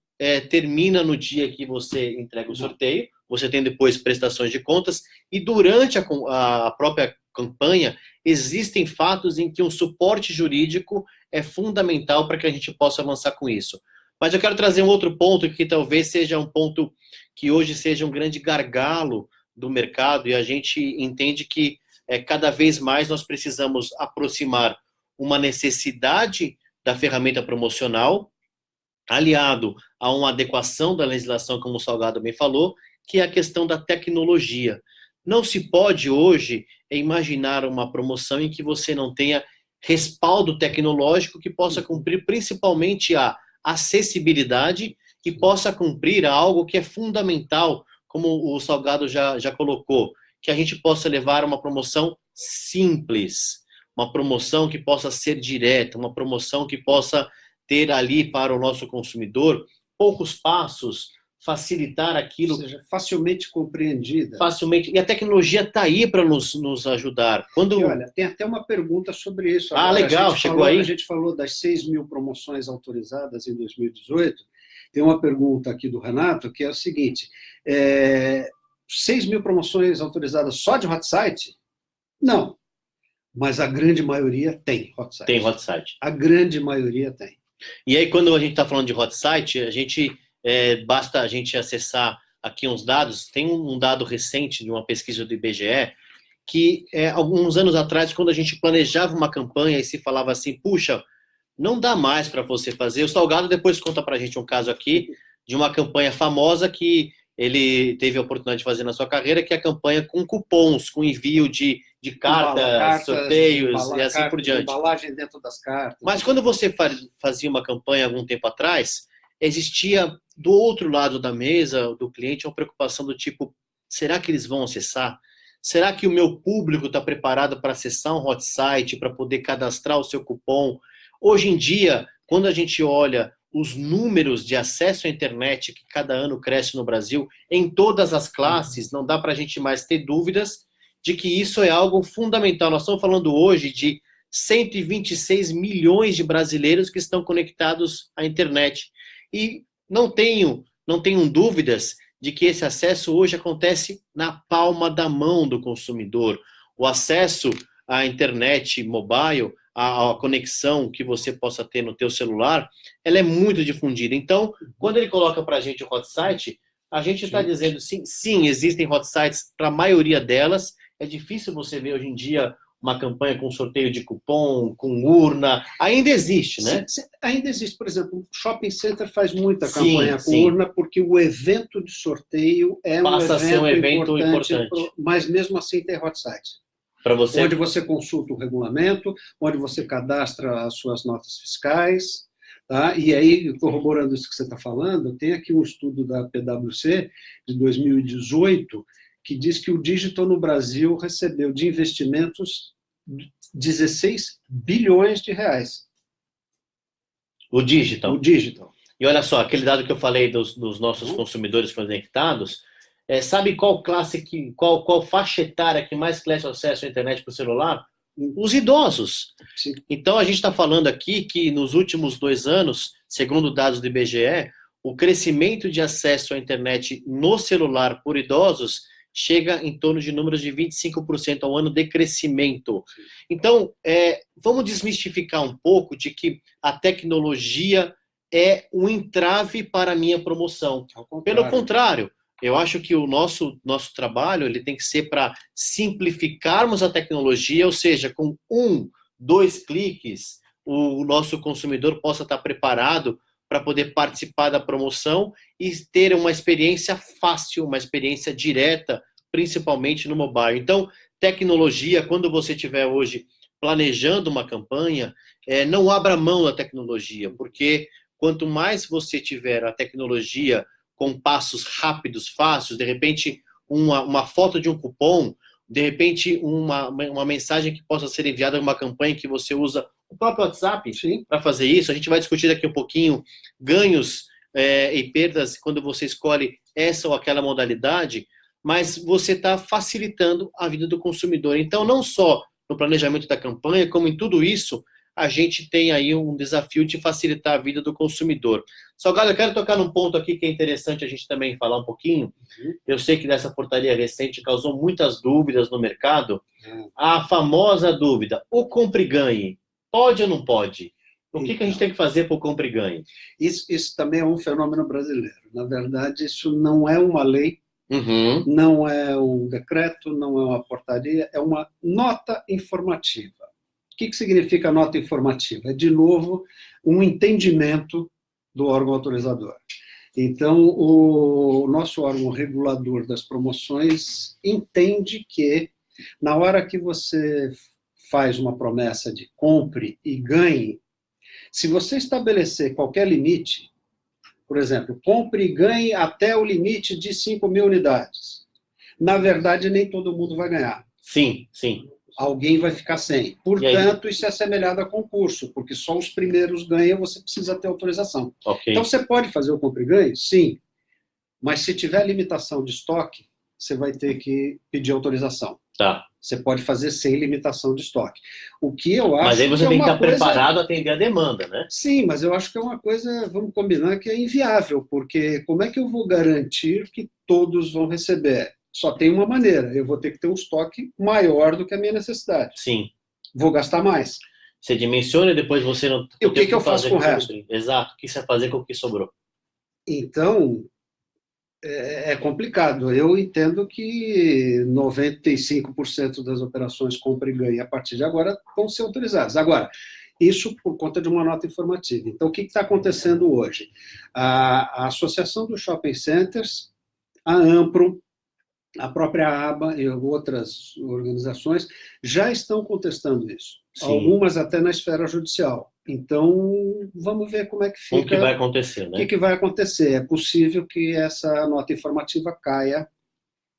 [SPEAKER 1] termina no dia que você entrega o sorteio, você tem depois prestações de contas, e durante a própria campanha, existem fatos em que um suporte jurídico é fundamental para que a gente possa avançar com isso. Mas eu quero trazer um outro ponto que talvez seja um ponto que hoje seja um grande gargalo do mercado, e a gente entende que cada vez mais nós precisamos aproximar uma necessidade da ferramenta promocional, aliado a uma adequação da legislação, como o Salgado bem falou, que é a questão da tecnologia. Não se pode hoje imaginar uma promoção em que você não tenha respaldo tecnológico que possa cumprir principalmente a acessibilidade e possa cumprir algo que é fundamental, como o Salgado já colocou, que a gente possa levar uma promoção simples, uma promoção que possa ser direta, uma promoção que possa ter ali para o nosso consumidor poucos passos, facilitar aquilo.
[SPEAKER 2] Ou seja, facilmente compreendida.
[SPEAKER 1] Facilmente. E a tecnologia está aí para nos ajudar.
[SPEAKER 2] E olha, tem até uma pergunta sobre isso.
[SPEAKER 1] Agora, legal, chegou aí.
[SPEAKER 2] A gente falou das 6 mil promoções autorizadas em 2018. Tem uma pergunta aqui do Renato, que é o seguinte, 6 mil promoções autorizadas só de hot site? Não. Mas a grande maioria tem hot site.
[SPEAKER 1] Tem hot site.
[SPEAKER 2] A grande maioria tem.
[SPEAKER 1] E aí, quando a gente está falando de hot site, basta a gente acessar aqui uns dados. Tem um dado recente de uma pesquisa do IBGE, que alguns anos atrás, quando a gente planejava uma campanha e se falava assim, puxa, não dá mais para você fazer. O Salgado depois conta para a gente um caso aqui de uma campanha famosa que ele teve a oportunidade de fazer na sua carreira, que é a campanha com cupons, com envio de cartas, sorteios e assim por diante.
[SPEAKER 2] Embalagem dentro das cartas.
[SPEAKER 1] Mas quando você fazia uma campanha algum tempo atrás, existia do outro lado da mesa do cliente uma preocupação do tipo, será que eles vão acessar? Será que o meu público está preparado para acessar um hot site, para poder cadastrar o seu cupom? Hoje em dia, quando a gente olha os números de acesso à internet que cada ano cresce no Brasil, em todas as classes, não dá para a gente mais ter dúvidas de que isso é algo fundamental. Nós estamos falando hoje de 126 milhões de brasileiros que estão conectados à internet. E não tenho dúvidas de que esse acesso hoje acontece na palma da mão do consumidor. O acesso à internet mobile, a conexão que você possa ter no teu celular, ela é muito difundida. Então, quando ele coloca para a gente o hot site, a gente está dizendo sim, existem hot sites para a maioria delas. É difícil você ver hoje em dia uma campanha com sorteio de cupom, com urna. Ainda existe, né?
[SPEAKER 2] Sim, ainda existe. Por exemplo, o Shopping Center faz muita campanha com urna, porque o evento de sorteio
[SPEAKER 1] passa a ser um evento importante.
[SPEAKER 2] Mas mesmo assim tem hot site.
[SPEAKER 1] Você...
[SPEAKER 2] Onde você consulta o regulamento, onde você cadastra as suas notas fiscais. Tá? E aí, corroborando isso que você está falando, tem aqui um estudo da PwC de 2018 que diz que o digital no Brasil recebeu de investimentos 16 bilhões de reais.
[SPEAKER 1] O digital?
[SPEAKER 2] O digital.
[SPEAKER 1] E olha só, aquele dado que eu falei dos nossos consumidores conectados, sabe qual qual faixa etária que mais cresce o acesso à internet para o celular? Os idosos.
[SPEAKER 2] Sim.
[SPEAKER 1] Então, a gente está falando aqui que nos últimos 2 anos, segundo dados do IBGE, o crescimento de acesso à internet no celular por idosos chega em torno de números de 25% ao ano de crescimento. Então, vamos desmistificar um pouco de que a tecnologia é um entrave para a minha promoção. Pelo contrário, eu acho que o nosso trabalho ele tem que ser para simplificarmos a tecnologia, ou seja, com 1, 2 cliques, o nosso consumidor possa estar preparado para poder participar da promoção e ter uma experiência fácil, uma experiência direta, principalmente no mobile. Então, tecnologia, quando você estiver hoje planejando uma campanha, não abra mão da tecnologia, porque quanto mais você tiver a tecnologia com passos rápidos, fáceis, de repente uma foto de um cupom, de repente uma mensagem que possa ser enviada em uma campanha que você usa o próprio WhatsApp para fazer isso. A gente vai discutir daqui um pouquinho ganhos e perdas quando você escolhe essa ou aquela modalidade, mas você está facilitando a vida do consumidor. Então, não só no planejamento da campanha, como em tudo isso, a gente tem aí um desafio de facilitar a vida do consumidor. Salgado, eu quero tocar num ponto aqui que é interessante a gente também falar um pouquinho. Eu sei que dessa portaria recente causou muitas dúvidas no mercado. A famosa dúvida, o compre e ganhe, pode ou não pode? O que a gente tem que fazer para o compre e ganhe?
[SPEAKER 2] Isso também é um fenômeno brasileiro. Na verdade, isso não é uma lei, não é um decreto, não é uma portaria, é uma nota informativa. O que significa nota informativa? É, de novo, um entendimento do órgão autorizador. Então, o nosso órgão regulador das promoções entende que, na hora que você faz uma promessa de compre e ganhe, se você estabelecer qualquer limite, por exemplo, compre e ganhe até o limite de 5.000 unidades, na verdade, nem todo mundo vai ganhar.
[SPEAKER 1] Sim, sim.
[SPEAKER 2] Alguém vai ficar sem. Portanto, isso é assemelhado a concurso, porque só os primeiros ganham, você precisa ter autorização.
[SPEAKER 1] Okay.
[SPEAKER 2] Então, você pode fazer o compra e ganhe? Sim. Mas se tiver limitação de estoque, você vai ter que pedir autorização.
[SPEAKER 1] Tá.
[SPEAKER 2] Você pode fazer sem limitação de estoque. O que eu acho.
[SPEAKER 1] Mas aí você
[SPEAKER 2] que
[SPEAKER 1] tem
[SPEAKER 2] é
[SPEAKER 1] que estar
[SPEAKER 2] coisa...
[SPEAKER 1] preparado a atender a demanda, né?
[SPEAKER 2] Sim, mas eu acho que é uma coisa, vamos combinar, que é inviável, porque como é que eu vou garantir que todos vão receber? Só tem uma maneira, eu vou ter que ter um estoque maior do que a minha necessidade.
[SPEAKER 1] Sim.
[SPEAKER 2] Vou gastar mais.
[SPEAKER 1] Você dimensiona e depois você não...
[SPEAKER 2] E o que eu faço com o resto?
[SPEAKER 1] Exato, o que você vai fazer com o que sobrou?
[SPEAKER 2] Então, é complicado. Eu entendo que 95% das operações compra e ganha a partir de agora vão ser autorizadas. Agora, isso por conta de uma nota informativa. Então, o que está acontecendo hoje? A Associação dos Shopping Centers, a Ampro, a própria ABA e outras organizações já estão contestando isso. Sim. Algumas até na esfera judicial. Então, vamos ver como é que fica.
[SPEAKER 1] O que vai acontecer, né?
[SPEAKER 2] O que vai acontecer? É possível que essa nota informativa caia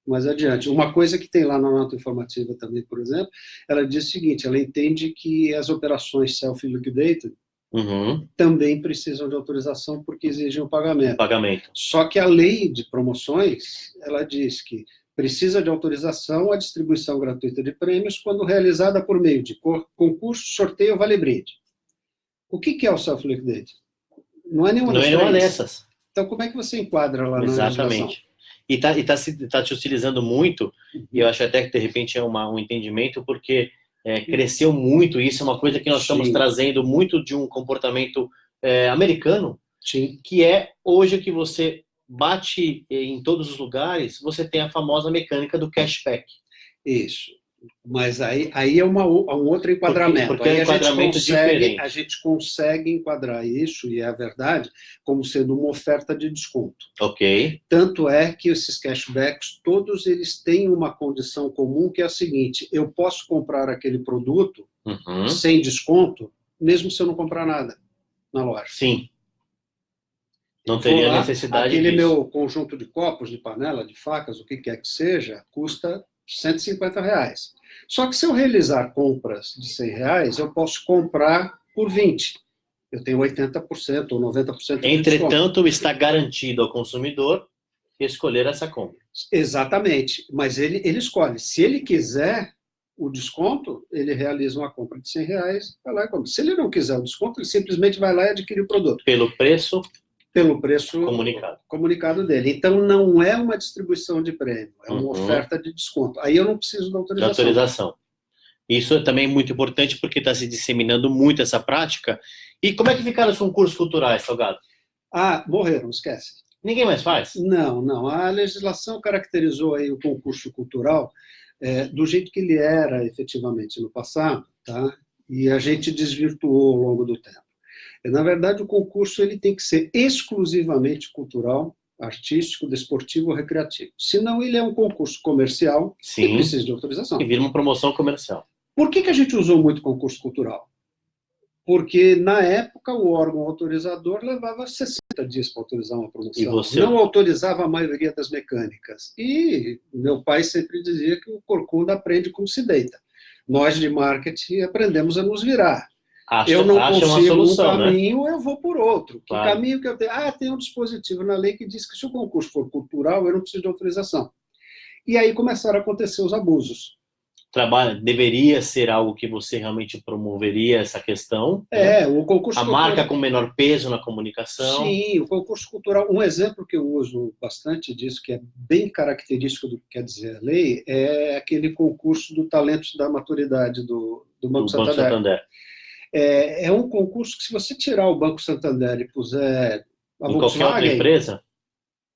[SPEAKER 2] mais adiante. Uma coisa que tem lá na nota informativa também, por exemplo, ela diz o seguinte, ela entende que as operações self-liquidated também precisam de autorização porque exigem o pagamento. Só que a lei de promoções, ela diz que precisa de autorização a distribuição gratuita de prêmios quando realizada por meio de concurso, sorteio ou vale-brinde. O que é o self-liquidated? Não é nenhuma
[SPEAKER 1] dessas.
[SPEAKER 2] Então, como é que você enquadra lá na legislação?
[SPEAKER 1] Exatamente. E tá te utilizando muito, e eu acho até que, de repente, é um entendimento, porque cresceu muito, e isso é uma coisa que nós estamos trazendo muito de um comportamento americano, que é hoje que você bate em todos os lugares, você tem a famosa mecânica do cashback.
[SPEAKER 2] Isso. Mas aí é um outro enquadramento.
[SPEAKER 1] Porque é um enquadramento diferente.
[SPEAKER 2] A gente consegue enquadrar isso, e é a verdade, como sendo uma oferta de desconto.
[SPEAKER 1] Ok.
[SPEAKER 2] Tanto é que esses cashbacks, todos eles têm uma condição comum, que é a seguinte, eu posso comprar aquele produto sem desconto, mesmo se eu não comprar nada na loja.
[SPEAKER 1] Sim. Não teria necessidade
[SPEAKER 2] disso. Aquele
[SPEAKER 1] disso.
[SPEAKER 2] meu conjunto de copos, de panela, de facas, o que quer que seja, custa R$150. Só que se eu realizar compras de R$100, eu posso comprar por 20. Eu tenho 80% ou 90% de
[SPEAKER 1] Entretanto,
[SPEAKER 2] desconto.
[SPEAKER 1] está garantido ao consumidor escolher essa compra.
[SPEAKER 2] Exatamente. Mas ele escolhe. Se ele quiser o desconto, ele realiza uma compra de R$100, vai lá e compra. Se ele não quiser o desconto, ele simplesmente vai lá e adquire o produto.
[SPEAKER 1] Pelo preço
[SPEAKER 2] comunicado dele. Então, não é uma distribuição de prêmio, é uma oferta de desconto. Aí eu não preciso da autorização.
[SPEAKER 1] Isso é também muito importante, porque está se disseminando muito essa prática. E como é que ficaram os concursos culturais, Salgado?
[SPEAKER 2] Morreram, esquece.
[SPEAKER 1] Ninguém mais faz?
[SPEAKER 2] Não. A legislação caracterizou aí o concurso cultural do jeito que ele era efetivamente no passado, tá? E a gente desvirtuou ao longo do tempo. Na verdade, o concurso ele tem que ser exclusivamente cultural, artístico, desportivo ou recreativo. Senão, ele é um concurso comercial que precisa de autorização.
[SPEAKER 1] E vira uma promoção comercial.
[SPEAKER 2] Por que a gente usou muito concurso cultural? Porque, na época, o órgão autorizador levava 60 dias para autorizar uma promoção.
[SPEAKER 1] E você...
[SPEAKER 2] Não autorizava a maioria das mecânicas. E meu pai sempre dizia que o corcunda aprende como se deita. Nós, de marketing, aprendemos a nos virar. Eu não consigo um caminho, eu vou por outro. Que caminho que eu tenho? Tem um dispositivo na lei que diz que se o concurso for cultural, eu não preciso de autorização. E aí começaram a acontecer os abusos.
[SPEAKER 1] Deveria ser algo que você realmente promoveria essa questão.
[SPEAKER 2] O concurso
[SPEAKER 1] cultural. Marca com menor peso na comunicação.
[SPEAKER 2] Sim, o concurso cultural. Um exemplo que eu uso bastante disso, que é bem característico do que quer dizer a lei, é aquele concurso do Talentos da Maturidade do Banco Santander. É um concurso que, se você tirar o Banco Santander e puser a Volkswagen,
[SPEAKER 1] qualquer outra empresa,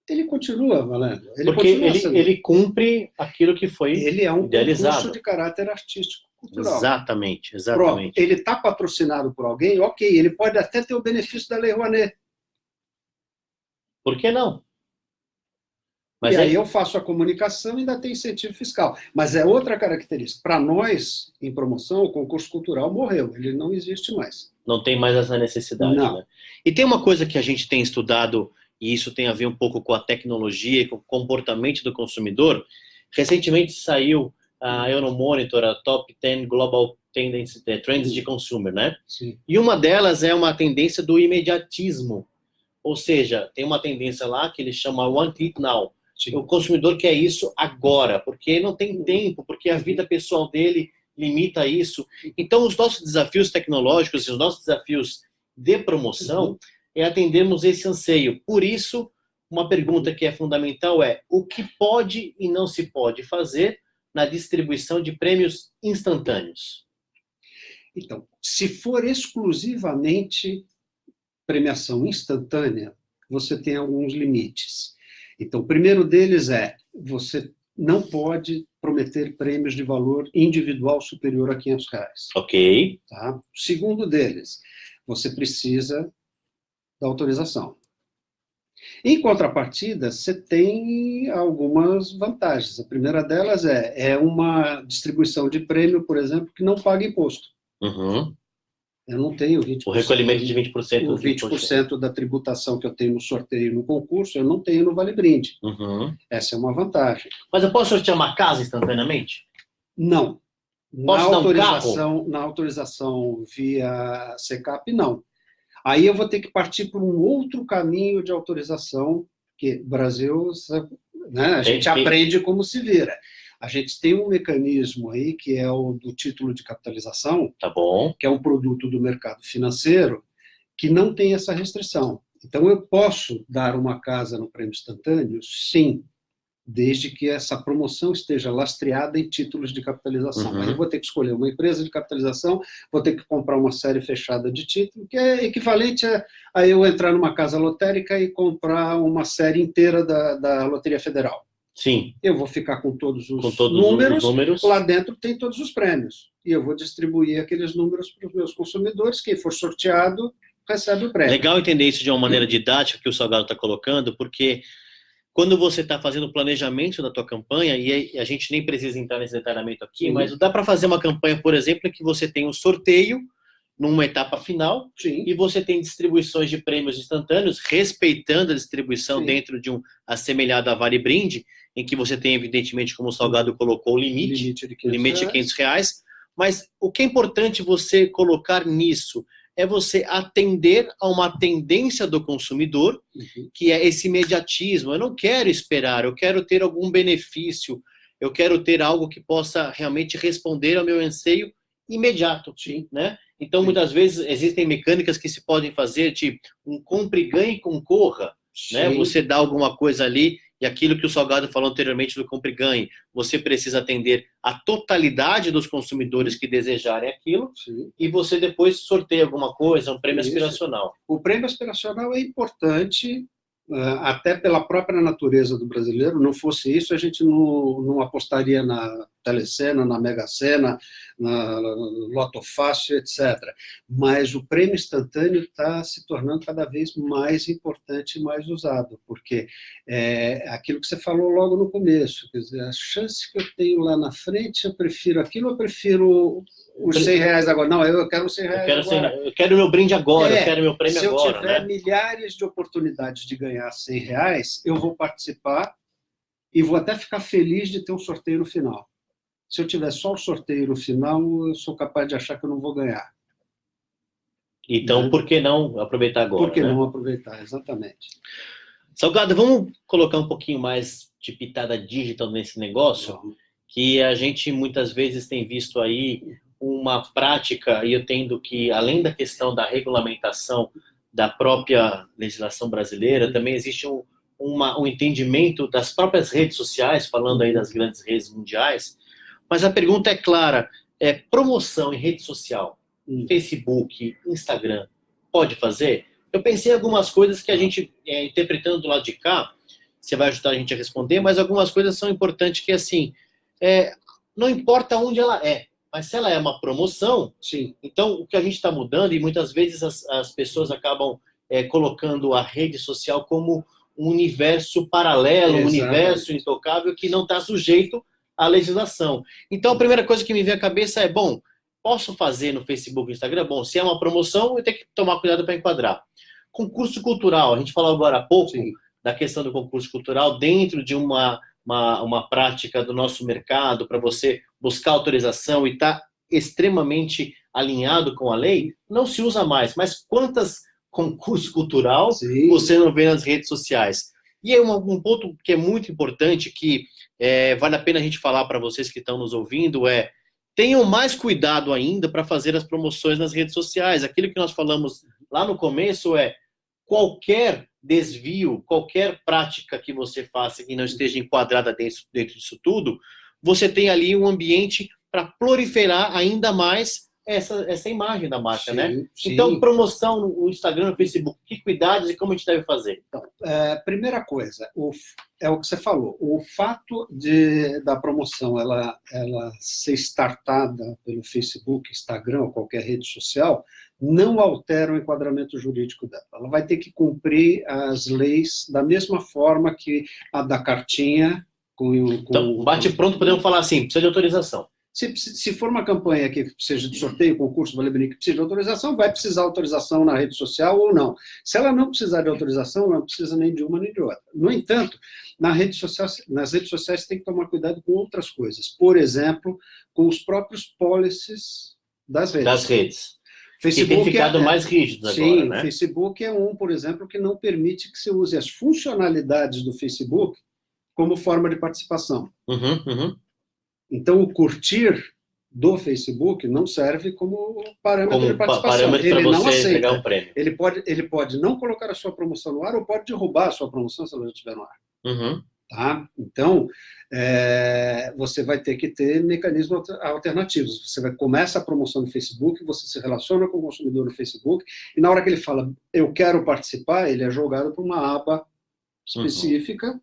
[SPEAKER 2] Ele continua valendo.
[SPEAKER 1] Porque ele cumpre aquilo que foi
[SPEAKER 2] ele é um
[SPEAKER 1] idealizado.
[SPEAKER 2] concurso de caráter artístico cultural.
[SPEAKER 1] Exatamente.
[SPEAKER 2] Pronto, ele está patrocinado por alguém, ok, ele pode até ter o benefício da Lei Rouanet.
[SPEAKER 1] Por que não?
[SPEAKER 2] Mas aí eu faço a comunicação e ainda tem incentivo fiscal. Mas é outra característica. Para nós, em promoção, o concurso cultural morreu. Ele não existe mais.
[SPEAKER 1] Não tem mais essa necessidade.
[SPEAKER 2] Não.
[SPEAKER 1] Né? E tem uma coisa que a gente tem estudado, e isso tem a ver um pouco com a tecnologia e com o comportamento do consumidor. Recentemente saiu a Euromonitor, a Top 10 Global Trends de Consumer, né?
[SPEAKER 2] Sim.
[SPEAKER 1] E uma delas é uma tendência do imediatismo. Ou seja, tem uma tendência lá que ele chama Want It Now. Sim. O consumidor quer isso agora, porque não tem tempo, porque a vida pessoal dele limita isso. Então, os nossos desafios tecnológicos e os nossos desafios de promoção é atendermos esse anseio. Por isso, uma pergunta que é fundamental é: o que pode e não se pode fazer na distribuição de prêmios instantâneos?
[SPEAKER 2] Então, se for exclusivamente premiação instantânea, você tem alguns limites. Então, o primeiro deles é: você não pode prometer prêmios de valor individual superior a R$500.
[SPEAKER 1] Ok.
[SPEAKER 2] Tá? O segundo deles, você precisa da autorização. Em contrapartida, você tem algumas vantagens. A primeira delas é uma distribuição de prêmio, por exemplo, que não paga imposto.
[SPEAKER 1] Uhum.
[SPEAKER 2] Eu não tenho 20%.
[SPEAKER 1] O recolhimento de 20%.
[SPEAKER 2] O 20% da tributação que eu tenho no sorteio no concurso, eu não tenho no Vale Brinde.
[SPEAKER 1] Uhum.
[SPEAKER 2] Essa é uma vantagem.
[SPEAKER 1] Mas eu posso sortear uma casa instantaneamente?
[SPEAKER 2] Não.
[SPEAKER 1] Posso dar um carro?
[SPEAKER 2] Na autorização via SECAP, não. Aí eu vou ter que partir por um outro caminho de autorização, que Brasil, né, a gente aprende como se vira. A gente tem um mecanismo aí, que é o do título de capitalização,
[SPEAKER 1] tá bom,
[SPEAKER 2] que é um produto do mercado financeiro, que não tem essa restrição. Então, eu posso dar uma casa no prêmio instantâneo? Sim, desde que essa promoção esteja lastreada em títulos de capitalização. Aí eu vou ter que escolher uma empresa de capitalização, vou ter que comprar uma série fechada de título, que é equivalente a eu entrar numa casa lotérica e comprar uma série inteira da Loteria Federal.
[SPEAKER 1] Sim.
[SPEAKER 2] Eu vou ficar com todos os números, lá dentro tem todos os prêmios. E eu vou distribuir aqueles números para os meus consumidores, quem for sorteado recebe o prêmio.
[SPEAKER 1] Legal entender isso de uma maneira didática que o Salgado está colocando, porque quando você está fazendo o planejamento da tua campanha, e a gente nem precisa entrar nesse detalhamento aqui, mas dá para fazer uma campanha, por exemplo, que você tem um sorteio numa etapa final, e você tem distribuições de prêmios instantâneos, respeitando a distribuição dentro de um assemelhado a Vale Brinde, em que você tem, evidentemente, como o Salgado colocou, o limite de R$500, mas o que é importante você colocar nisso é você atender a uma tendência do consumidor, que é esse imediatismo. Eu não quero esperar, eu quero ter algum benefício, eu quero ter algo que possa realmente responder ao meu anseio imediato, né? Então, muitas vezes, existem mecânicas que se podem fazer, tipo, um compre, ganhe e concorra, né? Você dá alguma coisa ali, e aquilo que o Salgado falou anteriormente do compre e ganhe, você precisa atender a totalidade dos consumidores que desejarem aquilo, e você depois sorteia alguma coisa, um prêmio aspiracional.
[SPEAKER 2] O prêmio aspiracional é importante, até pela própria natureza do brasileiro. Não fosse isso, a gente não apostaria na Telecena, na Mega Sena, na Loto Fácil, etc. Mas o prêmio instantâneo está se tornando cada vez mais importante e mais usado, porque é aquilo que você falou logo no começo, quer dizer, a chance que eu tenho lá na frente, eu prefiro aquilo, eu prefiro os R$100 agora. Não, eu quero os R$100 agora.
[SPEAKER 1] Eu quero meu brinde agora, eu quero meu prêmio agora.
[SPEAKER 2] Se eu tiver milhares de oportunidades de ganhar R$100, eu vou participar e vou até ficar feliz de ter um sorteio no final. Se eu tiver só o sorteio no final, eu sou capaz de achar que eu não vou ganhar.
[SPEAKER 1] Então, por que não aproveitar agora?
[SPEAKER 2] Por que não aproveitar, exatamente.
[SPEAKER 1] Salgado, vamos colocar um pouquinho mais de pitada digital nesse negócio, que a gente muitas vezes tem visto aí uma prática, e eu tendo que, além da questão da regulamentação da própria legislação brasileira, também existe um entendimento das próprias redes sociais, falando aí das grandes redes mundiais. Mas a pergunta é clara, promoção em rede social, Facebook, Instagram, pode fazer? Eu pensei em algumas coisas que a gente, interpretando do lado de cá, você vai ajudar a gente a responder, mas algumas coisas são importantes que, assim, não importa onde ela é, mas se ela é uma promoção,
[SPEAKER 2] Sim.
[SPEAKER 1] Então o que a gente está mudando, e muitas vezes as pessoas acabam colocando a rede social como um universo paralelo, um universo intocável que não está sujeito à legislação. Então a primeira coisa que me vem à cabeça é, bom, posso fazer no Facebook e Instagram? Bom, se é uma promoção, eu tenho que tomar cuidado para enquadrar. Concurso cultural, a gente falou agora há pouco da questão do concurso cultural dentro de uma prática do nosso mercado para você buscar autorização e estar extremamente alinhado com a lei, não se usa mais. Mas quantas concurso cultural você não vê nas redes sociais? E é um ponto que é muito importante, que vale a pena a gente falar para vocês que estão nos ouvindo, tenham mais cuidado ainda para fazer as promoções nas redes sociais. Aquilo que nós falamos lá no começo qualquer desvio, qualquer prática que você faça que não esteja enquadrada dentro disso tudo, você tem ali um ambiente para proliferar ainda mais essa imagem da marca, né? Então, promoção no Instagram, no Facebook, que cuidados e como a gente deve fazer?
[SPEAKER 2] Então, primeira coisa, é o que você falou, o fato da promoção ela ser startada pelo Facebook, Instagram ou qualquer rede social, não altera o enquadramento jurídico dela. Ela vai ter que cumprir as leis da mesma forma que a da cartinha.
[SPEAKER 1] Então, bate-pronto, podemos falar assim, precisa de autorização.
[SPEAKER 2] Se for uma campanha que seja de sorteio, concurso, vale bem que precisa de autorização, vai precisar de autorização na rede social ou não. Se ela não precisar de autorização, não precisa nem de uma nem de outra. No entanto, nas redes sociais tem que tomar cuidado com outras coisas. Por exemplo, com os próprios policies das redes.
[SPEAKER 1] Facebook tem ficado mais rígidos agora, né?
[SPEAKER 2] O Facebook é por exemplo, que não permite que você use as funcionalidades do Facebook como forma de participação. Então, o curtir do Facebook não serve como parâmetro de participação.
[SPEAKER 1] Ele não aceita. Um prêmio.
[SPEAKER 2] Ele pode não colocar a sua promoção no ar ou pode derrubar a sua promoção se ela já estiver no ar. Tá? Então, você vai ter que ter mecanismos alternativos. Você começa a promoção no Facebook, você se relaciona com o consumidor no Facebook, e na hora que ele fala, eu quero participar, ele é jogado para uma aba específica,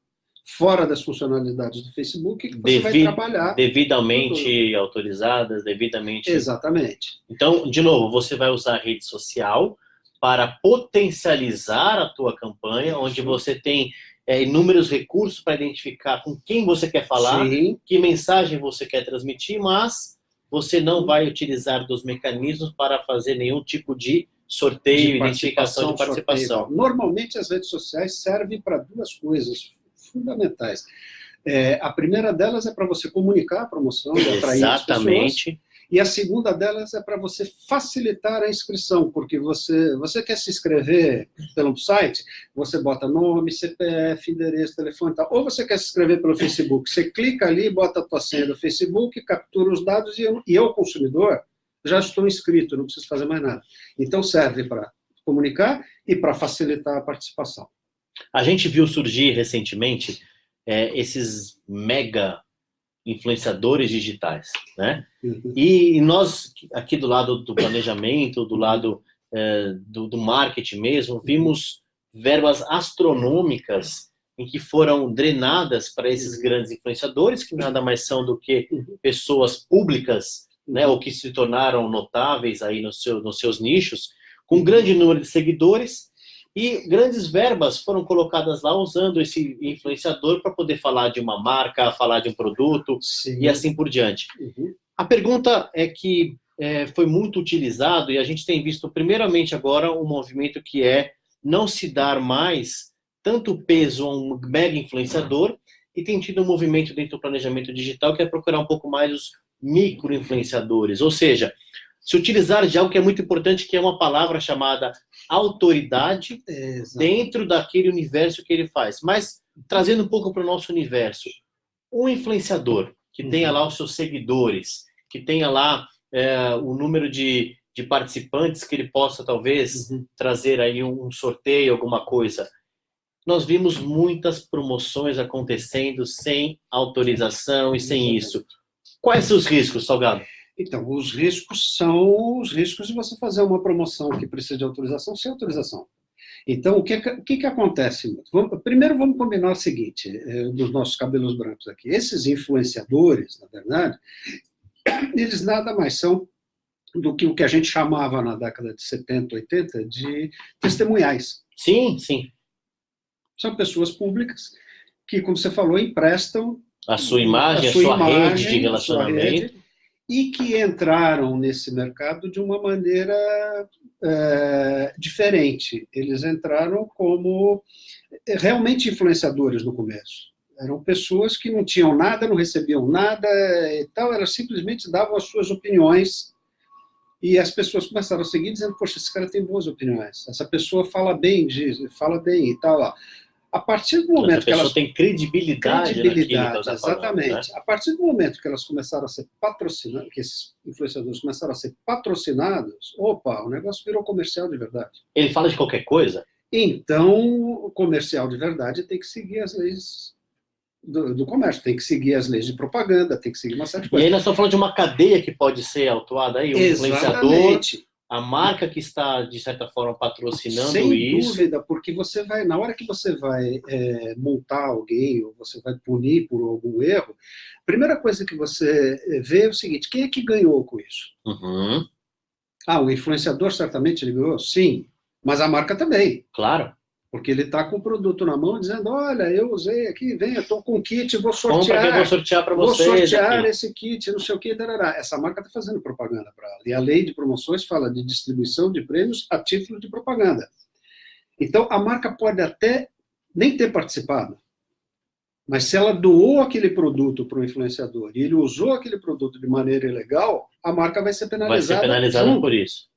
[SPEAKER 2] fora das funcionalidades do Facebook, que você vai trabalhar.
[SPEAKER 1] Devidamente autorizadas, devidamente...
[SPEAKER 2] Exatamente.
[SPEAKER 1] Então, de novo, você vai usar a rede social para potencializar a tua campanha, onde você tem inúmeros recursos para identificar com quem você quer falar, que mensagem você quer transmitir, mas você não vai utilizar dos mecanismos para fazer nenhum tipo de sorteio, identificação de participação.
[SPEAKER 2] Sorteio. Normalmente, as redes sociais servem para duas coisas fundamentais. A primeira delas é para você comunicar a promoção e atrair as pessoas. E a segunda delas é para você facilitar a inscrição, porque você quer se inscrever pelo site, você bota nome, CPF, endereço, telefone e tal. Ou você quer se inscrever pelo Facebook, você clica ali, bota a tua senha do Facebook, captura os dados e eu, consumidor, já estou inscrito, não preciso fazer mais nada. Então serve para comunicar e para facilitar a participação.
[SPEAKER 1] A gente viu surgir recentemente esses mega influenciadores digitais, né? E nós, aqui do lado do planejamento, do lado do marketing mesmo, vimos verbas astronômicas em que foram drenadas para esses grandes influenciadores, que nada mais são do que pessoas públicas, né? Ou que se tornaram notáveis aí nos seus nichos, com um grande número de seguidores. E grandes verbas foram colocadas lá usando esse influenciador para poder falar de uma marca, falar de um produto e assim por diante. A pergunta é que foi muito utilizado e a gente tem visto primeiramente agora um movimento que não se dar mais tanto peso a um mega influenciador e tem tido um movimento dentro do planejamento digital que é procurar um pouco mais os micro-influenciadores, ou seja, se utilizar de algo que é muito importante, que é uma palavra chamada autoridade dentro daquele universo que ele faz. Mas, trazendo um pouco para o nosso universo, um influenciador que tenha lá os seus seguidores, que tenha lá o número de participantes que ele possa, talvez, trazer aí um sorteio, alguma coisa. Nós vimos muitas promoções acontecendo sem autorização e sem isso. Quais são os riscos, Salgado?
[SPEAKER 2] Então, os riscos são os riscos de você fazer uma promoção que precisa de autorização sem autorização. Então, o que acontece? Primeiro, vamos combinar o seguinte, dos nossos cabelos brancos aqui. Esses influenciadores, na verdade, eles nada mais são do que o que a gente chamava na década de 70, 80 de testemunhais.
[SPEAKER 1] Sim, sim.
[SPEAKER 2] São pessoas públicas que, como você falou, emprestam
[SPEAKER 1] a sua imagem, a sua rede de relacionamento.
[SPEAKER 2] E que entraram nesse mercado de uma maneira diferente. Eles entraram como realmente influenciadores no começo. Eram pessoas que não tinham nada, não recebiam nada e tal, elas simplesmente davam as suas opiniões e as pessoas começaram a seguir dizendo, poxa, esse cara tem boas opiniões, essa pessoa fala bem e tal, lá. A partir do momento
[SPEAKER 1] que elas tem credibilidade naquilo que ela está falando,
[SPEAKER 2] exatamente.
[SPEAKER 1] Né?
[SPEAKER 2] A partir do momento que elas começaram a ser patrocinadas, que esses influenciadores começaram a ser patrocinados, opa, o negócio virou comercial de verdade.
[SPEAKER 1] Ele fala de qualquer coisa?
[SPEAKER 2] Então, o comercial de verdade tem que seguir as leis do comércio, tem que seguir as leis de propaganda, tem que seguir uma série de coisas.
[SPEAKER 1] E aí nós estamos falando de uma cadeia que pode ser autuada aí, o influenciador, a marca que está, de certa forma, patrocinando
[SPEAKER 2] sem
[SPEAKER 1] isso.
[SPEAKER 2] Sem dúvida, porque você vai, na hora que você vai multar alguém, ou você vai punir por algum erro, a primeira coisa que você vê é o seguinte, quem é que ganhou com isso?
[SPEAKER 1] Uhum.
[SPEAKER 2] O influenciador certamente ele ganhou? Sim, mas a marca também.
[SPEAKER 1] Claro.
[SPEAKER 2] Porque ele está com o produto na mão dizendo, olha, eu usei aqui, vem, eu estou com o kit, vou sortear.
[SPEAKER 1] Compra que eu vou sortear para vocês.
[SPEAKER 2] Vou sortear
[SPEAKER 1] aqui.
[SPEAKER 2] Esse kit, não sei o que, darará. Essa marca está fazendo propaganda para ela. E a lei de promoções fala de distribuição de prêmios a título de propaganda. Então, a marca pode até nem ter participado, mas se ela doou aquele produto para o influenciador e ele usou aquele produto de maneira ilegal, a marca vai ser penalizada.
[SPEAKER 1] Vai ser penalizada por isso.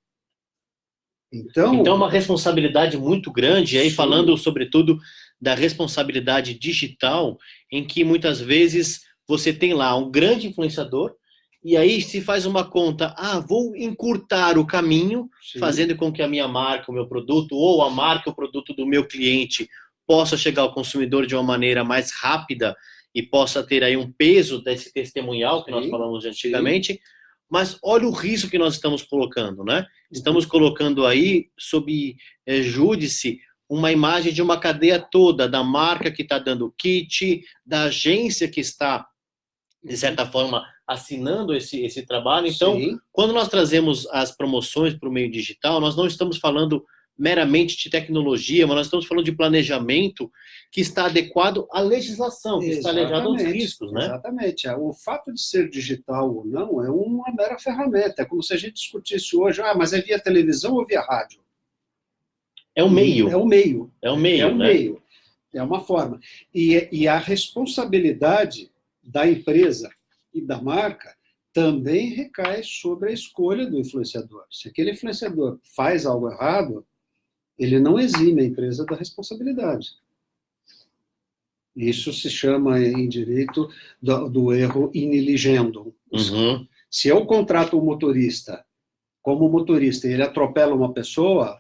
[SPEAKER 1] Então, uma responsabilidade muito grande, e aí falando, sobretudo, da responsabilidade digital, em que muitas vezes você tem lá um grande influenciador, e aí se faz uma conta, vou encurtar o caminho, fazendo com que a minha marca, o meu produto, ou a marca, o produto do meu cliente, possa chegar ao consumidor de uma maneira mais rápida, e possa ter aí um peso desse testemunhal que nós falamos antigamente. Mas olha o risco que nós estamos colocando, né? Estamos colocando aí, sob júdice, uma imagem de uma cadeia toda, da marca que está dando kit, da agência que está, de certa forma, assinando esse trabalho. Então, quando nós trazemos as promoções para o meio digital, nós não estamos falando meramente de tecnologia, mas nós estamos falando de planejamento que está adequado à legislação, que está alinhado aos riscos, né?
[SPEAKER 2] Exatamente. O fato de ser digital ou não é uma mera ferramenta. É como se a gente discutisse hoje, mas é via televisão ou via rádio?
[SPEAKER 1] É o meio.
[SPEAKER 2] É o meio.
[SPEAKER 1] É o meio, né?
[SPEAKER 2] Meio. É uma forma. E a responsabilidade da empresa e da marca também recai sobre a escolha do influenciador. Se aquele influenciador faz algo errado, ele não exime a empresa da responsabilidade. Isso se chama em direito do erro in eligendo.
[SPEAKER 1] Uhum.
[SPEAKER 2] Se eu contrato um motorista como motorista e ele atropela uma pessoa,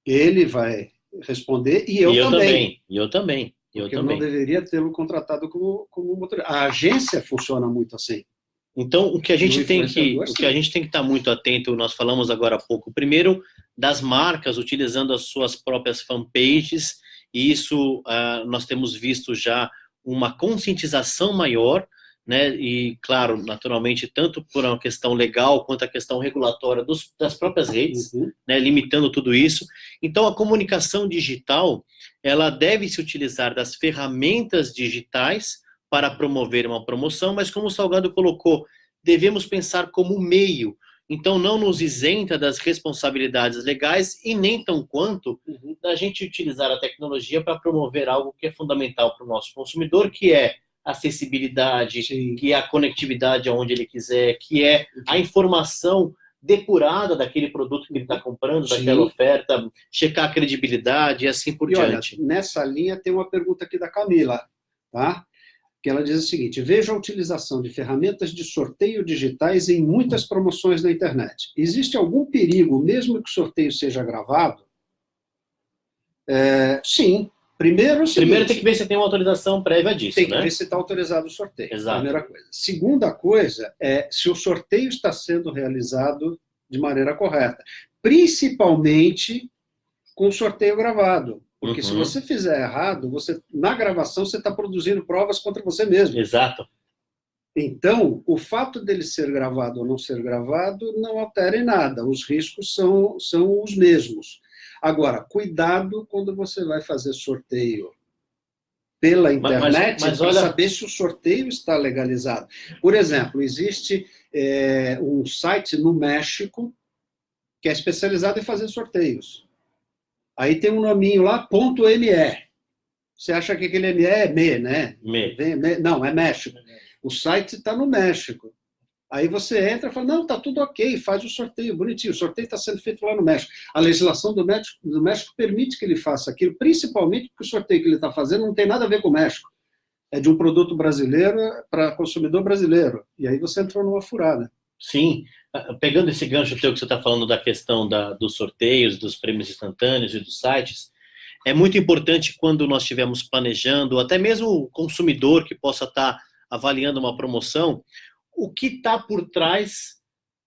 [SPEAKER 2] ele vai responder e eu também.
[SPEAKER 1] E eu também.
[SPEAKER 2] Porque eu não deveria tê-lo contratado como motorista. A agência funciona muito assim.
[SPEAKER 1] Então, o que a gente tem que estar muito atento, nós falamos agora há pouco, primeiro, das marcas utilizando as suas próprias fanpages, e isso nós temos visto já uma conscientização maior, né? E, claro, naturalmente, tanto por uma questão legal quanto a questão regulatória das próprias redes, né? Limitando tudo isso. Então, a comunicação digital, ela deve se utilizar das ferramentas digitais para promover uma promoção, mas como o Salgado colocou, devemos pensar como meio. Então, não nos isenta das responsabilidades legais e nem tão quanto da gente utilizar a tecnologia para promover algo que é fundamental para o nosso consumidor, que é acessibilidade, que é a conectividade aonde ele quiser, que é a informação depurada daquele produto que ele está comprando, daquela oferta, checar a credibilidade e assim por diante.
[SPEAKER 2] Olha, nessa linha tem uma pergunta aqui da Camila, tá? Que ela diz o seguinte: vejo a utilização de ferramentas de sorteio digitais em muitas promoções na internet. Existe algum perigo, mesmo que o sorteio seja gravado? Sim. Primeiro
[SPEAKER 1] tem que ver se tem uma autorização prévia disso,
[SPEAKER 2] tem que ver se está autorizado o sorteio.
[SPEAKER 1] Exato.
[SPEAKER 2] Primeira coisa. Segunda coisa é se o sorteio está sendo realizado de maneira correta. Principalmente com sorteio gravado. Porque se
[SPEAKER 1] Uhum.
[SPEAKER 2] você fizer errado, na gravação você está produzindo provas contra você mesmo.
[SPEAKER 1] Exato.
[SPEAKER 2] Então, o fato dele ser gravado ou não ser gravado não altera em nada. Os riscos são os mesmos. Agora, cuidado quando você vai fazer sorteio pela internet para
[SPEAKER 1] olha...
[SPEAKER 2] saber se o sorteio está legalizado. Por exemplo, existe um site no México que é especializado em fazer sorteios. Aí tem um nominho lá, .me. Você acha que aquele ME é ME, né? Não, é México. O site está no México. Aí você entra e fala, não, está tudo ok, faz o sorteio, bonitinho. O sorteio está sendo feito lá no México. A legislação do México permite que ele faça aquilo, principalmente porque o sorteio que ele está fazendo não tem nada a ver com o México. É de um produto brasileiro para consumidor brasileiro. E aí você entrou numa furada.
[SPEAKER 1] Sim, pegando esse gancho teu que você está falando da questão dos sorteios, dos prêmios instantâneos e dos sites, é muito importante quando nós estivermos planejando, até mesmo o consumidor que possa estar avaliando uma promoção, o que está por trás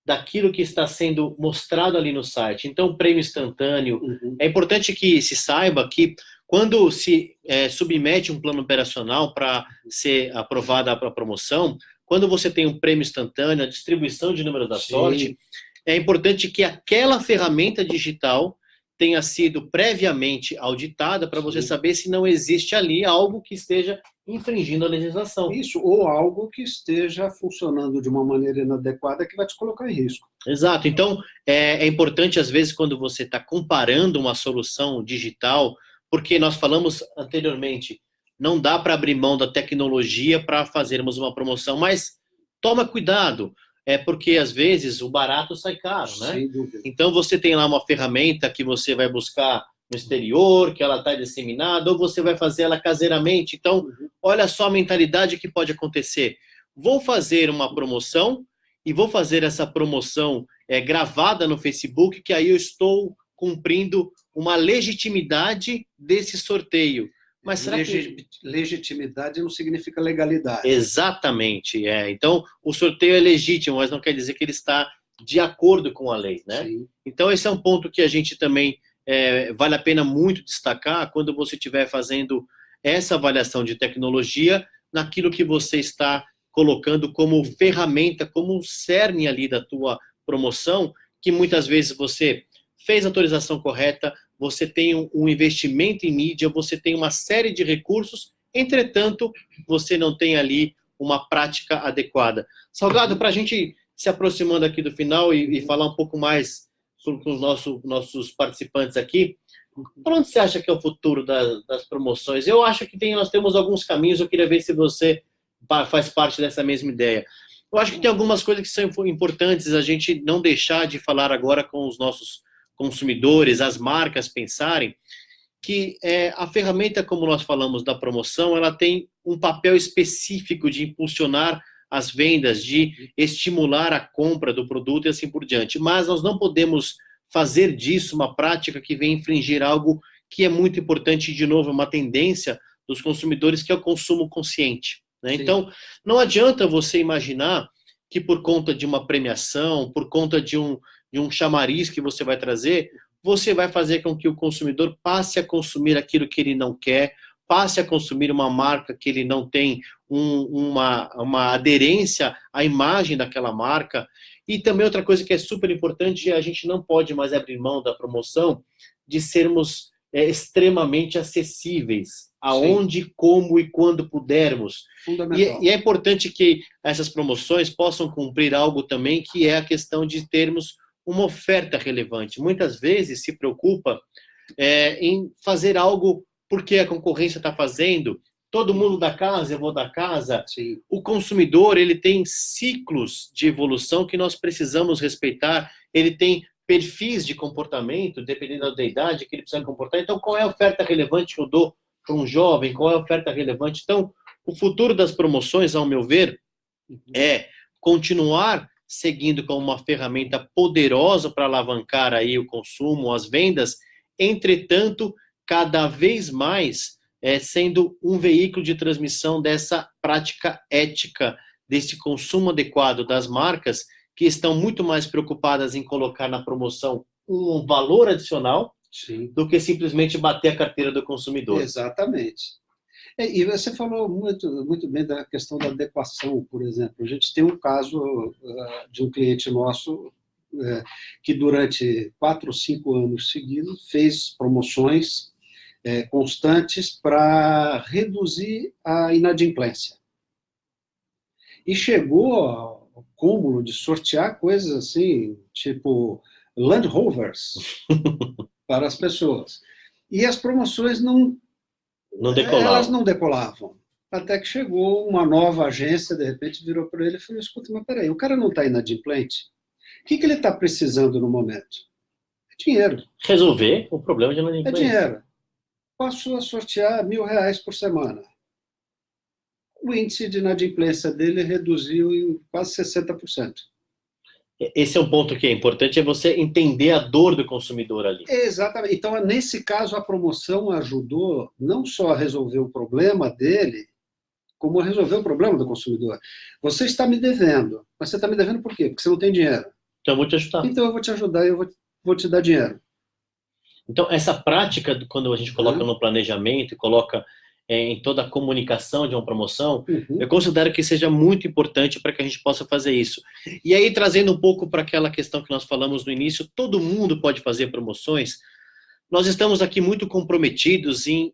[SPEAKER 1] daquilo que está sendo mostrado ali no site. Então, o prêmio instantâneo, é importante que se saiba que quando se submete um plano operacional para ser aprovada a promoção, quando você tem um prêmio instantâneo, a distribuição de números da sorte, é importante que aquela ferramenta digital tenha sido previamente auditada para você saber se não existe ali algo que esteja infringindo a legislação.
[SPEAKER 2] Isso, ou algo que esteja funcionando de uma maneira inadequada que vai te colocar em risco.
[SPEAKER 1] Exato. Então, é importante, às vezes, quando você está comparando uma solução digital, porque nós falamos anteriormente, não dá para abrir mão da tecnologia para fazermos uma promoção, mas toma cuidado, porque às vezes o barato sai caro, né?
[SPEAKER 2] Sem dúvida.
[SPEAKER 1] Então você tem lá uma ferramenta que você vai buscar no exterior, que ela está disseminada, ou você vai fazer ela caseiramente. Então, olha só a mentalidade que pode acontecer. Vou fazer uma promoção e vou fazer essa promoção gravada no Facebook, que aí eu estou cumprindo uma legitimidade desse sorteio. Mas será que...
[SPEAKER 2] Legitimidade não significa legalidade.
[SPEAKER 1] Exatamente, Então, o sorteio é legítimo, mas não quer dizer que ele está de acordo com a lei, né?
[SPEAKER 2] Sim.
[SPEAKER 1] Então, esse é um ponto que a gente também vale a pena muito destacar quando você estiver fazendo essa avaliação de tecnologia naquilo que você está colocando como ferramenta, como um cerne ali da tua promoção, que muitas vezes você fez a autorização correta, você tem um investimento em mídia, você tem uma série de recursos, entretanto, você não tem ali uma prática adequada. Salgado, para a gente se aproximando aqui do final e falar um pouco mais com os nossos participantes aqui, para onde você acha que é o futuro das promoções? Eu acho que nós temos alguns caminhos, eu queria ver se você faz parte dessa mesma ideia. Eu acho que tem algumas coisas que são importantes a gente não deixar de falar agora com os nossos consumidores, as marcas pensarem que a ferramenta, como nós falamos da promoção, ela tem um papel específico de impulsionar as vendas, de estimular a compra do produto e assim por diante. Mas nós não podemos fazer disso uma prática que venha infringir algo que é muito importante, e, de novo, uma tendência dos consumidores, que é o consumo consciente, né? Então, não adianta você imaginar que por conta de uma premiação, por conta de um chamariz que você vai trazer, você vai fazer com que o consumidor passe a consumir aquilo que ele não quer, passe a consumir uma marca que ele não tem uma aderência à imagem daquela marca. E também outra coisa que é super importante, a gente não pode mais abrir mão da promoção de sermos extremamente acessíveis, aonde, como e quando pudermos. E é importante que essas promoções possam cumprir algo também, que é a questão de termos uma oferta relevante. Muitas vezes se preocupa em fazer algo porque a concorrência está fazendo, todo mundo da casa, eu vou da casa.
[SPEAKER 2] Sim.
[SPEAKER 1] O consumidor, ele tem ciclos de evolução que nós precisamos respeitar, ele tem perfis de comportamento, dependendo da idade que ele precisa comportar. Então, qual é a oferta relevante que eu dou para um jovem? Qual é a oferta relevante? Então, o futuro das promoções, ao meu ver, é continuar seguindo como uma ferramenta poderosa para alavancar aí o consumo, as vendas, entretanto, cada vez mais sendo um veículo de transmissão dessa prática ética, desse consumo adequado das marcas, que estão muito mais preocupadas em colocar na promoção um valor adicional,
[SPEAKER 2] Sim.
[SPEAKER 1] do que simplesmente bater a carteira do consumidor.
[SPEAKER 2] Exatamente. E você falou muito bem da questão da adequação, por exemplo. A gente tem um caso de um cliente nosso que durante 4 ou 5 anos seguidos fez promoções constantes para reduzir a inadimplência. E chegou ao cúmulo de sortear coisas assim, tipo Land Rovers para as pessoas. E as promoções elas não decolavam. Até que chegou uma nova agência, de repente virou para ele e falou, escuta, mas peraí, o cara não está inadimplente? O que ele está precisando no momento? É dinheiro.
[SPEAKER 1] Resolver o problema de inadimplência.
[SPEAKER 2] É dinheiro. Passou a sortear R$1.000 por semana. O índice de inadimplência dele reduziu em quase 60%.
[SPEAKER 1] Esse é um ponto que é importante, é você entender a dor do consumidor ali.
[SPEAKER 2] Exatamente. Então, nesse caso, a promoção ajudou não só a resolver o problema dele, como a resolver o problema do consumidor. Você está me devendo, mas você está me devendo por quê? Porque você não tem dinheiro.
[SPEAKER 1] Então, eu vou te ajudar.
[SPEAKER 2] Então, eu vou te ajudar e eu vou te dar dinheiro.
[SPEAKER 1] Então, essa prática, quando a gente coloca no planejamento e coloca em toda a comunicação de uma promoção, eu considero que seja muito importante para que a gente possa fazer isso. E aí, trazendo um pouco para aquela questão que nós falamos no início, todo mundo pode fazer promoções. Nós estamos aqui muito comprometidos em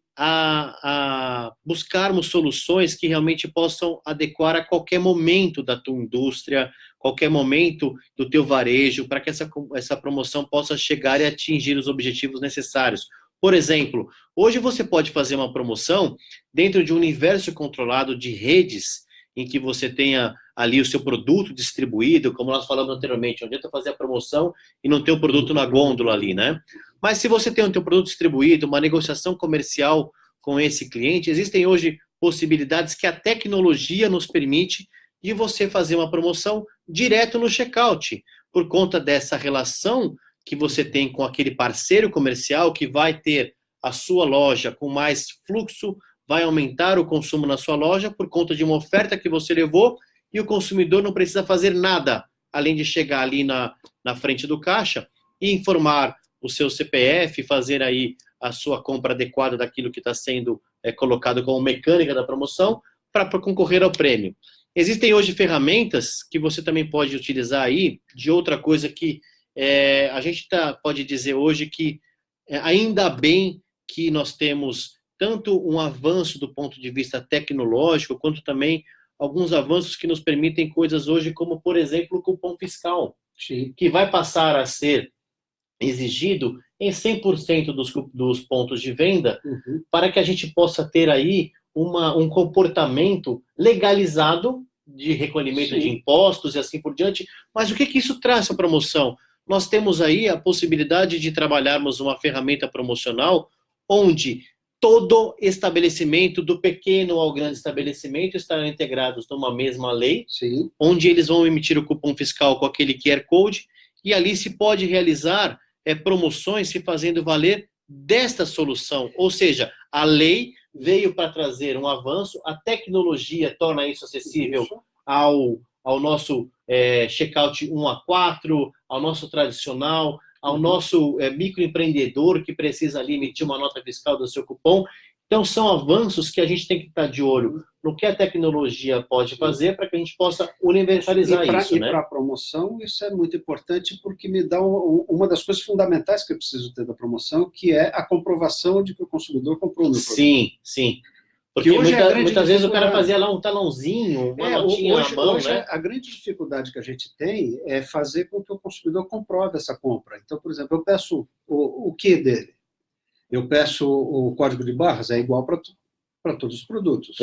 [SPEAKER 1] buscarmos soluções que realmente possam adequar a qualquer momento da tua indústria, qualquer momento do teu varejo, para que essa promoção possa chegar e atingir os objetivos necessários. Por exemplo, hoje você pode fazer uma promoção dentro de um universo controlado de redes, em que você tenha ali o seu produto distribuído, como nós falamos anteriormente, não adianta fazer a promoção e não ter o produto na gôndola ali, né? Mas se você tem o teu produto distribuído, uma negociação comercial com esse cliente, existem hoje possibilidades que a tecnologia nos permite de você fazer uma promoção direto no checkout, por conta dessa relação que você tem com aquele parceiro comercial que vai ter a sua loja com mais fluxo, vai aumentar o consumo na sua loja por conta de uma oferta que você levou e o consumidor não precisa fazer nada, além de chegar ali na frente do caixa e informar o seu CPF, fazer aí a sua compra adequada daquilo que está sendo colocado como mecânica da promoção para concorrer ao prêmio. Existem hoje ferramentas que você também pode utilizar aí de outra coisa que a gente pode dizer hoje que ainda bem que nós temos tanto um avanço do ponto de vista tecnológico, quanto também alguns avanços que nos permitem coisas hoje, como, por exemplo, o cupom fiscal, que vai passar a ser exigido em 100% dos pontos de venda, para que a gente possa ter aí um comportamento legalizado de recolhimento de impostos e assim por diante. Mas o que isso traz, essa promoção? Nós temos aí a possibilidade de trabalharmos uma ferramenta promocional onde todo estabelecimento, do pequeno ao grande estabelecimento, estarão integrados numa mesma lei, onde eles vão emitir o cupom fiscal com aquele QR Code, e ali se pode realizar promoções se fazendo valer desta solução. Ou seja, a lei veio para trazer um avanço, a tecnologia torna isso acessível ao nosso checkout 1 a 4, ao nosso tradicional, ao nosso microempreendedor que precisa ali emitir uma nota fiscal do seu cupom. Então, são avanços que a gente tem que estar de olho no que a tecnologia pode fazer para que a gente possa universalizar isso.
[SPEAKER 2] Para a promoção, isso é muito importante, porque me dá uma das coisas fundamentais que eu preciso ter da promoção, que é a comprovação de que o consumidor comprou o meu produto.
[SPEAKER 1] Sim. Porque muitas vezes o cara fazia lá um talãozinho, uma notinha na mão,
[SPEAKER 2] hoje, a grande dificuldade que a gente tem é fazer com que o consumidor comprove essa compra. Então, por exemplo, eu peço o que dele? Eu peço o código de barras, é igual para todos os produtos.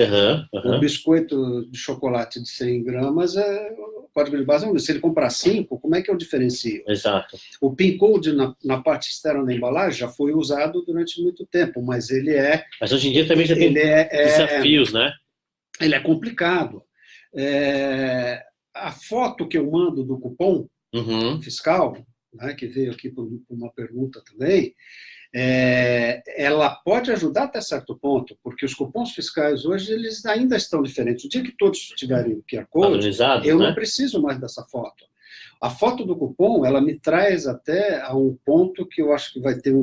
[SPEAKER 2] O biscoito de chocolate de 100 gramas, o código de barras é um. Se ele comprar 5, como é que eu diferencio?
[SPEAKER 1] Exato.
[SPEAKER 2] O PIN code na parte externa da embalagem já foi usado durante muito tempo, mas ele é...
[SPEAKER 1] Mas hoje em dia também já tem desafios, né?
[SPEAKER 2] Ele é complicado. A foto que eu mando do cupom fiscal, né, que veio aqui por uma pergunta também, ela pode ajudar até certo ponto, porque os cupons fiscais hoje eles ainda estão diferentes. O dia que todos tiverem o QR Code, eu não preciso mais dessa foto. A foto do cupom, ela me traz até a um ponto que eu acho que vai ter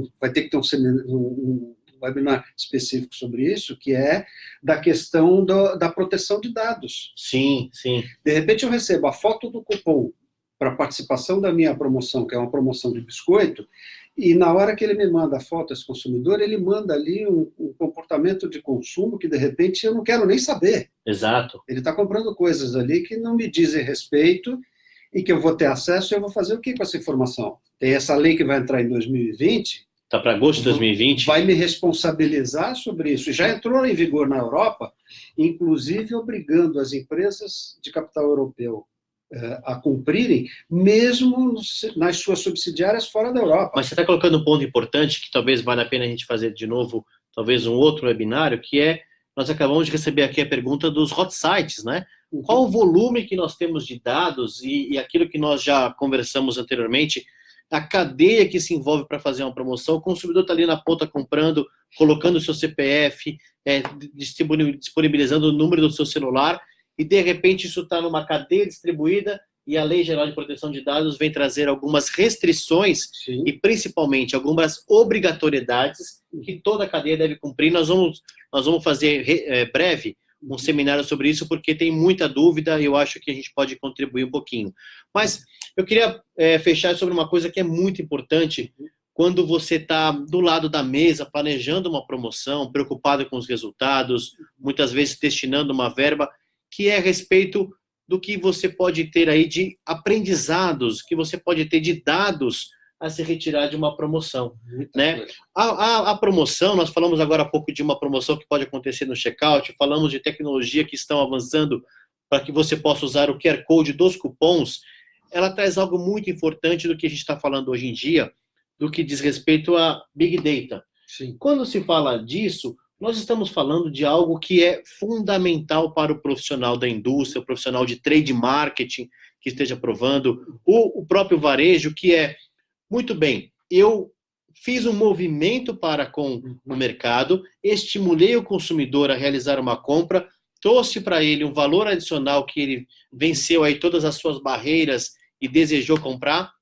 [SPEAKER 2] que ter um webinar específico sobre isso, que é da questão da proteção de dados.
[SPEAKER 1] Sim, sim.
[SPEAKER 2] De repente eu recebo a foto do cupom para participação da minha promoção, que é uma promoção de biscoito, e na hora que ele me manda a foto, esse consumidor, ele manda ali um comportamento de consumo que, de repente, eu não quero nem saber.
[SPEAKER 1] Exato.
[SPEAKER 2] Ele está comprando coisas ali que não me dizem respeito e que eu vou ter acesso e eu vou fazer o que com essa informação? Tem essa lei que vai entrar em 2020...
[SPEAKER 1] Está para agosto de 2020.
[SPEAKER 2] Vai me responsabilizar sobre isso. Já entrou em vigor na Europa, inclusive obrigando as empresas de capital europeu a cumprirem, mesmo nas suas subsidiárias fora da Europa.
[SPEAKER 1] Mas você está colocando um ponto importante que talvez valha a pena a gente fazer de novo, talvez um outro webinário, que é, nós acabamos de receber aqui a pergunta dos hot sites, né? Qual o volume que nós temos de dados e aquilo que nós já conversamos anteriormente, a cadeia que se envolve para fazer uma promoção, o consumidor está ali na ponta comprando, colocando o seu CPF, disponibilizando o número do seu celular, e de repente isso está numa cadeia distribuída, e a Lei Geral de Proteção de Dados vem trazer algumas restrições, sim, e principalmente algumas obrigatoriedades que toda a cadeia deve cumprir. Nós vamos fazer breve um seminário sobre isso, porque tem muita dúvida e eu acho que a gente pode contribuir um pouquinho. Mas eu queria fechar sobre uma coisa que é muito importante quando você está do lado da mesa, planejando uma promoção, preocupado com os resultados, muitas vezes destinando uma verba, que é a respeito do que você pode ter aí de aprendizados, que você pode ter de dados a se retirar de uma promoção, né? A promoção, nós falamos agora há pouco de uma promoção que pode acontecer no checkout, falamos de tecnologia que estão avançando para que você possa usar o QR Code dos cupons. Ela traz algo muito importante do que a gente está falando hoje em dia, do que diz respeito a Big Data.
[SPEAKER 2] Sim.
[SPEAKER 1] Quando se fala disso, nós estamos falando de algo que é fundamental para o profissional da indústria, o profissional de trade marketing que esteja provando, o próprio varejo, que é, muito bem, eu fiz um movimento para com o mercado, estimulei o consumidor a realizar uma compra, trouxe para ele um valor adicional que ele venceu aí todas as suas barreiras e desejou comprar,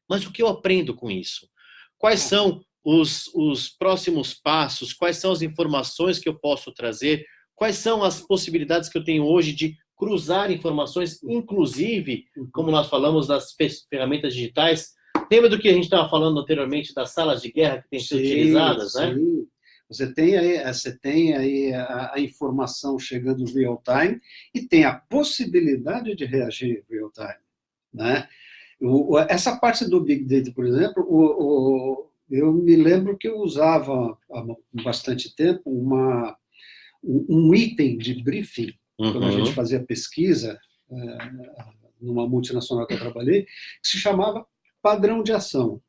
[SPEAKER 1] mas o que eu aprendo com isso? Quais são os próximos passos? Quais são as informações que eu posso trazer? Quais são as possibilidades que eu tenho hoje de cruzar informações, inclusive, como nós falamos, das ferramentas digitais? Lembra do que a gente estava falando anteriormente das salas de guerra que têm sido utilizadas, né?
[SPEAKER 2] Sim. Você tem aí a informação chegando real time e tem a possibilidade de reagir real time, né? Essa parte do Big Data, por exemplo, eu me lembro que eu usava há bastante tempo um item de briefing, quando a gente fazia pesquisa numa multinacional que eu trabalhei, que se chamava padrão de ação,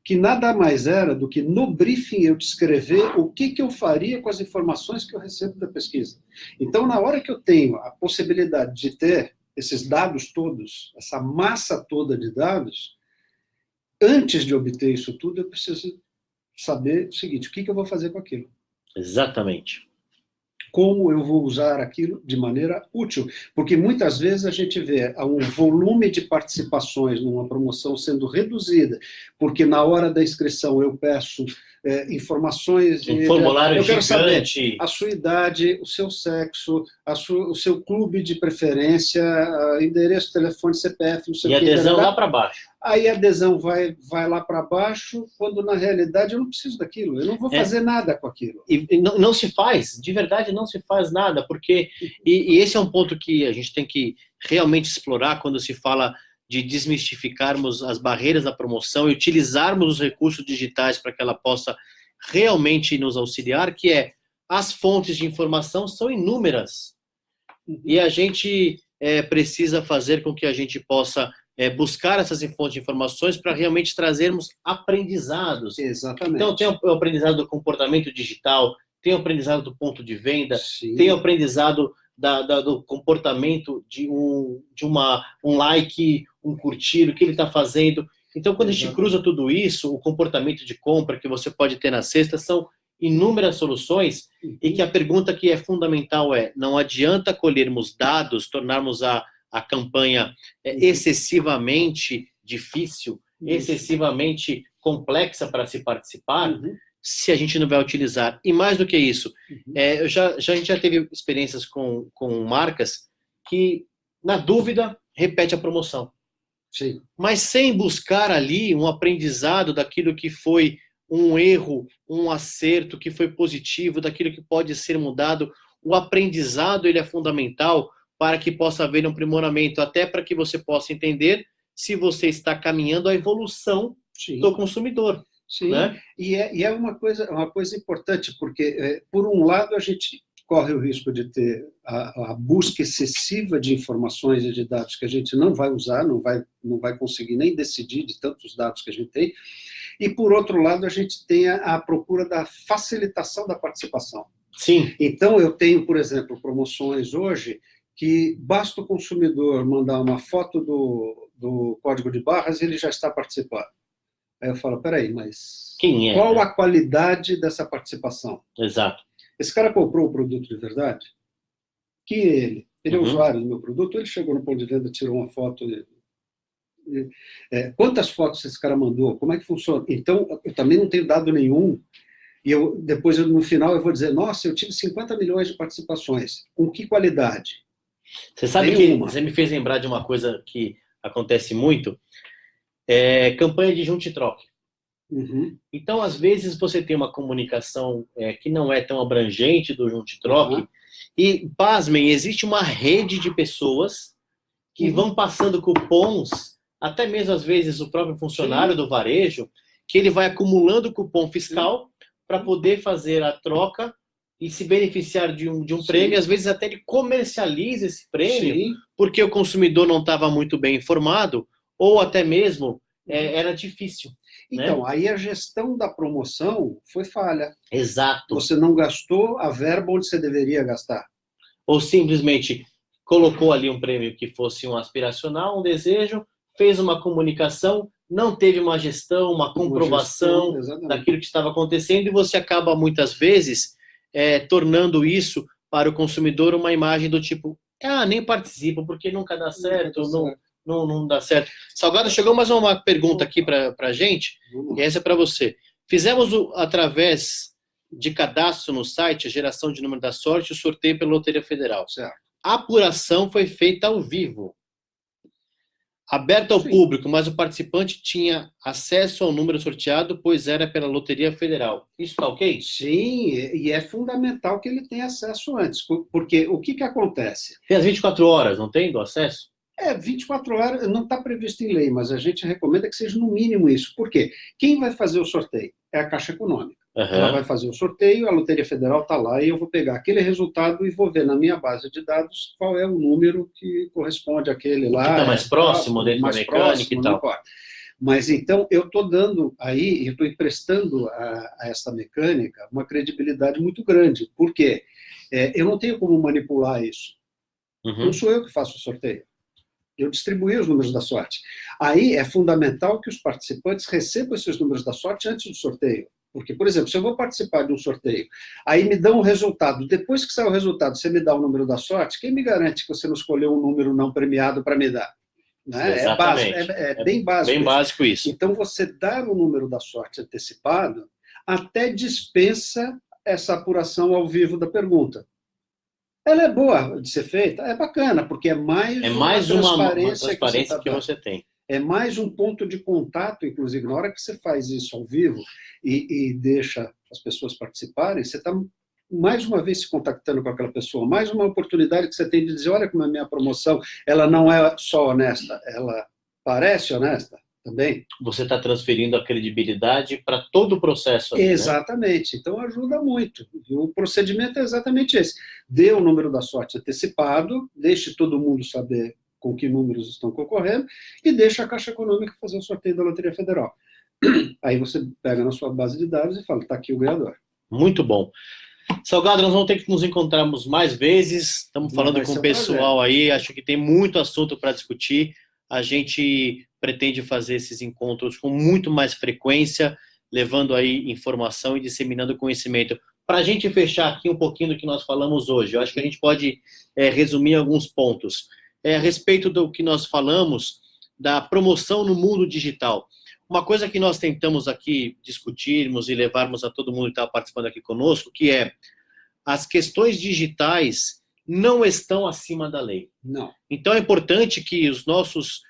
[SPEAKER 2] que nada mais era do que no briefing eu descrever o que eu faria com as informações que eu recebo da pesquisa. Então, na hora que eu tenho a possibilidade de ter esses dados todos, essa massa toda de dados, antes de obter isso tudo, eu preciso saber o seguinte: o que eu vou fazer com aquilo?
[SPEAKER 1] Exatamente.
[SPEAKER 2] Como eu vou usar aquilo de maneira útil? Porque muitas vezes a gente vê um volume de participações numa promoção sendo reduzida, porque na hora da inscrição eu peço informações...
[SPEAKER 1] Um formulário
[SPEAKER 2] eu quero
[SPEAKER 1] gigante.
[SPEAKER 2] saber a sua idade, o seu sexo, o seu clube de preferência, endereço, telefone, CPF, não sei o que.
[SPEAKER 1] E adesão lá para baixo.
[SPEAKER 2] Aí a adesão vai lá para baixo, quando na realidade eu não preciso daquilo, eu não vou fazer nada com aquilo.
[SPEAKER 1] E não se faz, de verdade não se faz nada, porque... E esse é um ponto que a gente tem que realmente explorar quando se fala de desmistificarmos as barreiras da promoção e utilizarmos os recursos digitais para que ela possa realmente nos auxiliar, que é as fontes de informação são inúmeras. E a gente precisa fazer com que a gente possa buscar essas fontes de informações para realmente trazermos aprendizados.
[SPEAKER 2] Exatamente.
[SPEAKER 1] Então, tem o aprendizado do comportamento digital, tem o aprendizado do ponto de venda,
[SPEAKER 2] sim,
[SPEAKER 1] tem o aprendizado do comportamento de um like, um curtir, o que ele está fazendo. Então, quando a gente cruza tudo isso, o comportamento de compra que você pode ter na cesta, são inúmeras soluções, e que a pergunta que é fundamental é: não adianta colhermos dados, tornarmos a a campanha excessivamente difícil, excessivamente complexa para se participar, se a gente não vai utilizar. E mais do que isso, a gente já teve experiências com marcas que, na dúvida, repete a promoção.
[SPEAKER 2] Sim.
[SPEAKER 1] Mas sem buscar ali um aprendizado daquilo que foi um erro, um acerto que foi positivo, daquilo que pode ser mudado. O aprendizado ele é fundamental para que possa haver um aprimoramento, até para que você possa entender se você está caminhando à evolução do consumidor.
[SPEAKER 2] Sim,
[SPEAKER 1] né?
[SPEAKER 2] E é uma coisa importante, porque, por um lado, a gente corre o risco de ter a busca excessiva de informações e de dados que a gente não vai usar, não vai conseguir nem decidir de tantos dados que a gente tem, e, por outro lado, a gente tem a procura da facilitação da participação.
[SPEAKER 1] Sim.
[SPEAKER 2] Então, eu tenho, por exemplo, promoções hoje que basta o consumidor mandar uma foto do código de barras e ele já está participando. Aí eu falo, peraí, mas
[SPEAKER 1] quem é,
[SPEAKER 2] qual a qualidade dessa participação?
[SPEAKER 1] Exato.
[SPEAKER 2] Esse cara comprou o produto de verdade? Quem é ele? Ele é usuário do meu produto? Ele chegou no ponto de venda, tirou uma foto? Quantas fotos esse cara mandou? Como é que funciona? Então, eu também não tenho dado nenhum. E depois, no final, eu vou dizer, nossa, eu tive 50 milhões de participações. Com que qualidade?
[SPEAKER 1] Você sabe que você me fez lembrar de uma coisa que acontece muito, campanha de junte e troque. Então, às vezes, você tem uma comunicação que não é tão abrangente do junte e troque, e, pasmem, existe uma rede de pessoas que vão passando cupons, até mesmo, às vezes, o próprio funcionário do varejo, que ele vai acumulando cupom fiscal para poder fazer a troca e se beneficiar de um prêmio, e às vezes até ele comercializa esse prêmio, porque o consumidor não estava muito bem informado, ou até mesmo era difícil.
[SPEAKER 2] Então, aí a gestão da promoção foi falha.
[SPEAKER 1] Exato.
[SPEAKER 2] Você não gastou a verba onde você deveria gastar.
[SPEAKER 1] Ou simplesmente colocou ali um prêmio que fosse um aspiracional, um desejo, fez uma comunicação, não teve uma gestão, uma comprovação daquilo que estava acontecendo, e você acaba, muitas vezes, tornando isso para o consumidor uma imagem do tipo, nem participo, porque nunca dá certo, não dá certo. Salgado, chegou mais uma pergunta aqui para a gente, e essa é para você. Fizemos, através de cadastro no site, a geração de número da sorte, o sorteio pela Loteria Federal.
[SPEAKER 2] Certo.
[SPEAKER 1] A apuração foi feita ao vivo, aberto ao público, mas o participante tinha acesso ao número sorteado, pois era pela Loteria Federal. Isso está ok?
[SPEAKER 2] Sim, e é fundamental que ele tenha acesso antes, porque o que acontece?
[SPEAKER 1] Tem as 24 horas, não tem, do acesso?
[SPEAKER 2] 24 horas não está previsto em lei, mas a gente recomenda que seja no mínimo isso. Por quê? Quem vai fazer o sorteio? É a Caixa Econômica. Ela vai fazer o sorteio, a Loteria Federal está lá, e eu vou pegar aquele resultado e vou ver na minha base de dados qual é o número que corresponde àquele lá.
[SPEAKER 1] Que está mais próximo, dentro da mecânica e tal.
[SPEAKER 2] Mas então, eu estou dando aí, eu estou emprestando a essa mecânica uma credibilidade muito grande. Por quê? Eu não tenho como manipular isso. Não sou eu que faço o sorteio. Eu distribuí os números da sorte. Aí é fundamental que os participantes recebam esses números da sorte antes do sorteio. Porque, por exemplo, se eu vou participar de um sorteio, aí me dão o resultado, depois que sai o resultado, você me dá o número da sorte, quem me garante que você não escolheu um número não premiado para me dar? Né? É bem básico.
[SPEAKER 1] Bem básico isso.
[SPEAKER 2] Então, você dar o número da sorte antecipado até dispensa essa apuração ao vivo da pergunta. Ela é boa de ser feita? É bacana, porque é mais uma transparência
[SPEAKER 1] que você tem.
[SPEAKER 2] É mais um ponto de contato, inclusive, na hora que você faz isso ao vivo e deixa as pessoas participarem, você está, mais uma vez, se contactando com aquela pessoa, mais uma oportunidade que você tem de dizer, olha como é a minha promoção, ela não é só honesta, ela parece honesta também.
[SPEAKER 1] Você está transferindo a credibilidade para todo o processo. Ali,
[SPEAKER 2] exatamente, né? Então ajuda muito. E o procedimento é exatamente esse. Dê o número da sorte antecipado, deixe todo mundo saber com que números estão concorrendo, e deixa a Caixa Econômica fazer o sorteio da Loteria Federal. Aí você pega na sua base de dados e fala, está aqui o ganhador.
[SPEAKER 1] Muito bom. Salgado, nós vamos ter que nos encontrarmos mais vezes, estamos falando com o pessoal aí, acho que tem muito assunto para discutir, a gente pretende fazer esses encontros com muito mais frequência, levando aí informação e disseminando conhecimento. Para a gente fechar aqui um pouquinho do que nós falamos hoje, eu acho que a gente pode resumir alguns pontos. a respeito do que nós falamos da promoção no mundo digital. Uma coisa que nós tentamos aqui discutirmos e levarmos a todo mundo que está participando aqui conosco, que é as questões digitais não estão acima da lei.
[SPEAKER 2] Não.
[SPEAKER 1] Então é importante que os nossos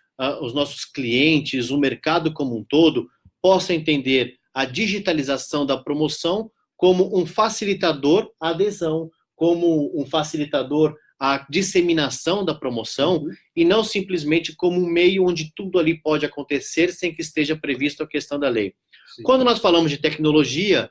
[SPEAKER 1] clientes, o mercado como um todo, possam entender a digitalização da promoção como um facilitador à adesão, como um facilitador à disseminação da promoção, e não simplesmente como um meio onde tudo ali pode acontecer sem que esteja previsto a questão da lei. Sim. Quando nós falamos de tecnologia,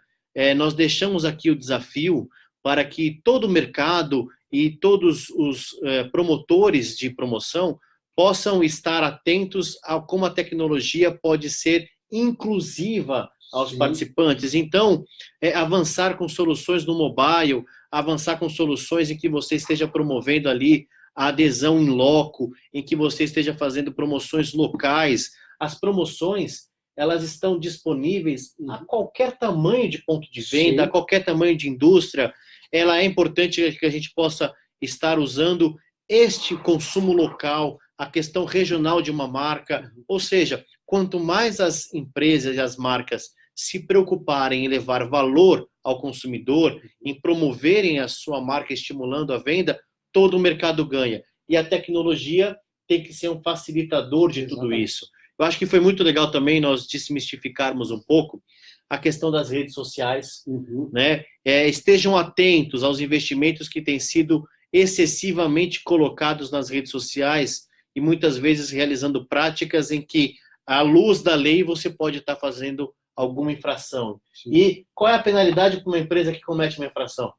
[SPEAKER 1] nós deixamos aqui o desafio para que todo o mercado e todos os promotores de promoção possam estar atentos a como a tecnologia pode ser inclusiva aos Sim. participantes. Então, avançar com soluções no mobile, avançar com soluções em que você esteja promovendo ali a adesão em loco, em que você esteja fazendo promoções locais. As promoções, elas estão disponíveis a qualquer tamanho de ponto de venda, Sim. a qualquer tamanho de indústria. Ela é importante que a gente possa estar usando este consumo local, a questão regional de uma marca, ou seja, quanto mais as empresas e as marcas se preocuparem em levar valor ao consumidor, em promoverem a sua marca, estimulando a venda, todo o mercado ganha. E a tecnologia tem que ser um facilitador de tudo isso. Eu acho que foi muito legal também nós desmistificarmos um pouco a questão das redes sociais, né? Estejam atentos aos investimentos que têm sido excessivamente colocados nas redes sociais e muitas vezes realizando práticas em que, à luz da lei, você pode estar fazendo alguma infração. Sim. E qual é a penalidade para uma empresa que comete uma infração?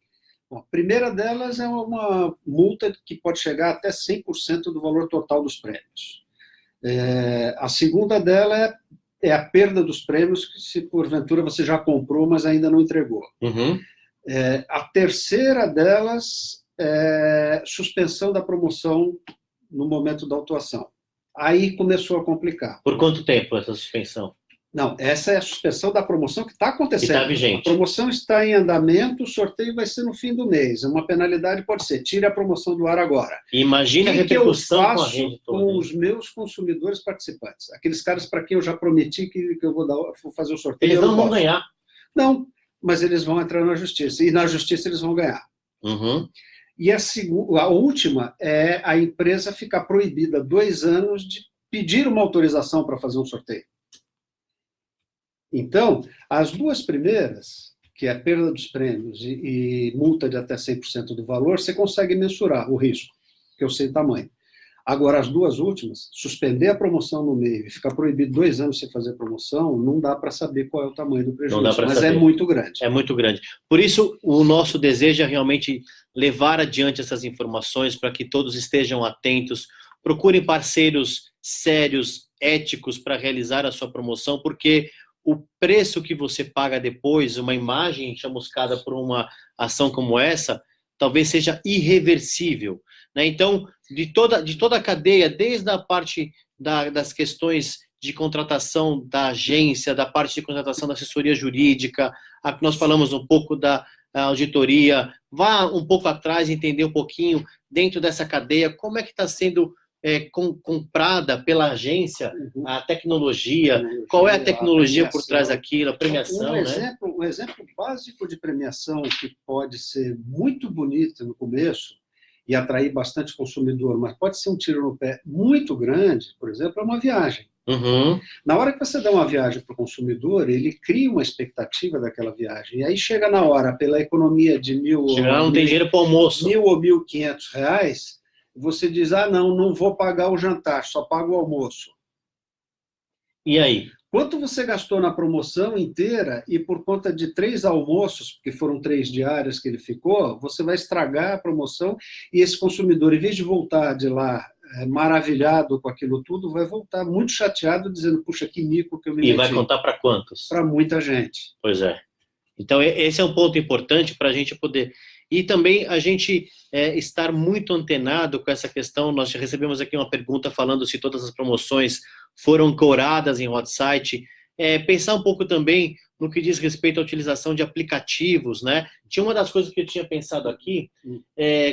[SPEAKER 2] Bom, a primeira delas é uma multa que pode chegar até 100% do valor total dos prêmios. A segunda dela é a perda dos prêmios, que se porventura você já comprou, mas ainda não entregou. A terceira delas é suspensão da promoção no momento da autuação. Aí começou a complicar.
[SPEAKER 1] Por quanto tempo essa suspensão?
[SPEAKER 2] Não, essa é a suspensão da promoção que está acontecendo.
[SPEAKER 1] Está vigente.
[SPEAKER 2] A promoção está em andamento, o sorteio vai ser no fim do mês. Uma penalidade pode ser, tire a promoção do ar agora.
[SPEAKER 1] Imagina a repercussão
[SPEAKER 2] com a rede toda. Com os meus consumidores participantes, aqueles caras para quem eu já prometi que eu vou fazer o sorteio.
[SPEAKER 1] Eles não vão ganhar.
[SPEAKER 2] Não, mas eles vão entrar na justiça. E na justiça eles vão ganhar. E a última é a empresa ficar proibida 2 anos de pedir uma autorização para fazer um sorteio. Então, as duas primeiras, que é a perda dos prêmios e multa de até 100% do valor, você consegue mensurar o risco, que eu sei o tamanho. Agora, as duas últimas, suspender a promoção no meio e ficar proibido 2 anos sem fazer promoção, não dá para saber qual é o tamanho do prejuízo, mas saber. É muito grande.
[SPEAKER 1] É muito grande. Por isso, o nosso desejo é realmente levar adiante essas informações para que todos estejam atentos, procurem parceiros sérios, éticos para realizar a sua promoção, porque o preço que você paga depois, uma imagem chamuscada por uma ação como essa, talvez seja irreversível, né? Então, de toda a cadeia, desde a parte das questões de contratação da agência, da parte de contratação da assessoria jurídica, nós falamos um pouco da auditoria, vá um pouco atrás, entender um pouquinho dentro dessa cadeia, como é que está sendo comprada pela agência a tecnologia, qual é a tecnologia por trás daquilo, a premiação,
[SPEAKER 2] um exemplo básico de premiação que pode ser muito bonito no começo e atrair bastante consumidor, mas pode ser um tiro no pé muito grande, por exemplo, é uma viagem. Na hora que você dá uma viagem para o consumidor, ele cria uma expectativa daquela viagem. E aí chega na hora, pela economia de
[SPEAKER 1] não tem dinheiro para o almoço.
[SPEAKER 2] R$1.000 ou R$1.500, você diz, não vou pagar o jantar, só pago o almoço.
[SPEAKER 1] E aí?
[SPEAKER 2] Quanto você gastou na promoção inteira e por conta de 3 almoços, porque foram 3 diárias que ele ficou, você vai estragar a promoção e esse consumidor, em vez de voltar de lá maravilhado com aquilo tudo, vai voltar muito chateado, dizendo, puxa, que mico que eu me meti.
[SPEAKER 1] E vai contar para quantos?
[SPEAKER 2] Para muita gente.
[SPEAKER 1] Pois é. Então, esse é um ponto importante para a gente poder... E também a gente estar muito antenado com essa questão. Nós já recebemos aqui uma pergunta falando se todas as promoções foram cobradas em hot site. Pensar um pouco também no que diz respeito à utilização de aplicativos, né? Tinha uma das coisas que eu tinha pensado aqui,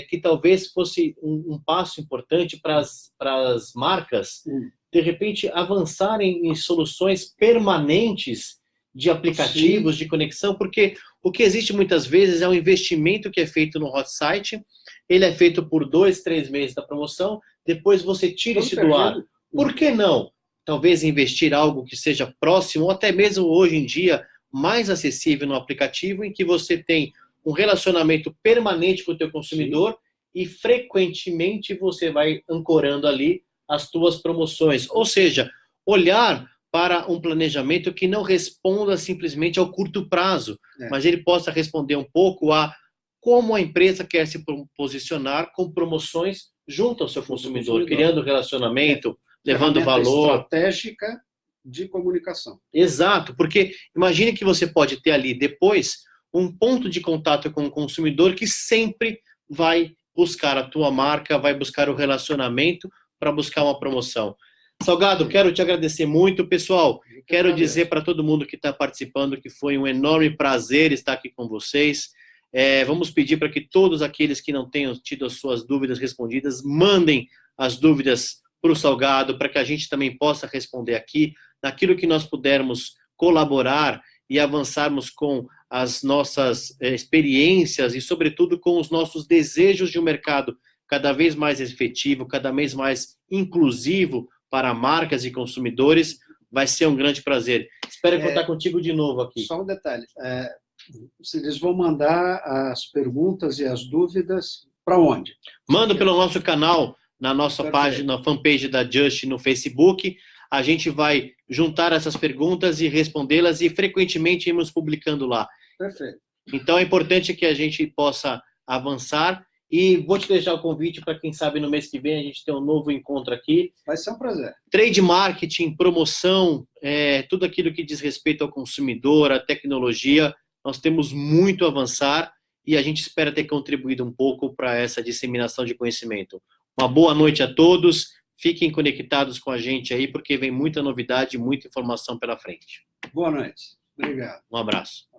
[SPEAKER 1] que talvez fosse um passo importante para as marcas, de repente, avançarem em soluções permanentes de aplicativos, de conexão, porque o que existe muitas vezes é um investimento que é feito no hot site, ele é feito por 2, 3 meses da promoção, depois você tira isso do ar. Por que não? Talvez investir algo que seja próximo, ou até mesmo hoje em dia, mais acessível no aplicativo, em que você tem um relacionamento permanente com o teu consumidor e frequentemente você vai ancorando ali as tuas promoções. Ou seja, olhar para um planejamento que não responda simplesmente ao curto prazo, mas ele possa responder um pouco a como a empresa quer se posicionar com promoções junto ao seu consumidor, criando relacionamento, levando valor.
[SPEAKER 2] Estratégica de comunicação.
[SPEAKER 1] Exato, porque imagine que você pode ter ali depois um ponto de contato com o consumidor que sempre vai buscar a tua marca, vai buscar o relacionamento para buscar uma promoção. Salgado, quero te agradecer muito. Pessoal, quero dizer para todo mundo que está participando que foi um enorme prazer estar aqui com vocês. Vamos pedir para que todos aqueles que não tenham tido as suas dúvidas respondidas, mandem as dúvidas para o Salgado, para que a gente também possa responder aqui, naquilo que nós pudermos colaborar e avançarmos com as nossas experiências e, sobretudo, com os nossos desejos de um mercado cada vez mais efetivo, cada vez mais inclusivo para marcas e consumidores, vai ser um grande prazer. Espero contar contigo de novo aqui.
[SPEAKER 2] Só um detalhe, eles vão mandar as perguntas e as dúvidas para onde?
[SPEAKER 1] Manda pelo nosso canal, na nossa página, na fanpage da Just no Facebook. A gente vai juntar essas perguntas e respondê-las e frequentemente irmos publicando lá.
[SPEAKER 2] Perfeito.
[SPEAKER 1] Então é importante que a gente possa avançar. E vou te deixar o convite para quem sabe no mês que vem a gente ter um novo encontro aqui.
[SPEAKER 2] Vai ser um prazer.
[SPEAKER 1] Trade marketing, promoção, tudo aquilo que diz respeito ao consumidor, à tecnologia, nós temos muito a avançar e a gente espera ter contribuído um pouco para essa disseminação de conhecimento. Uma boa noite a todos, fiquem conectados com a gente aí, porque vem muita novidade e muita informação pela frente.
[SPEAKER 2] Boa noite. Obrigado.
[SPEAKER 1] Um abraço.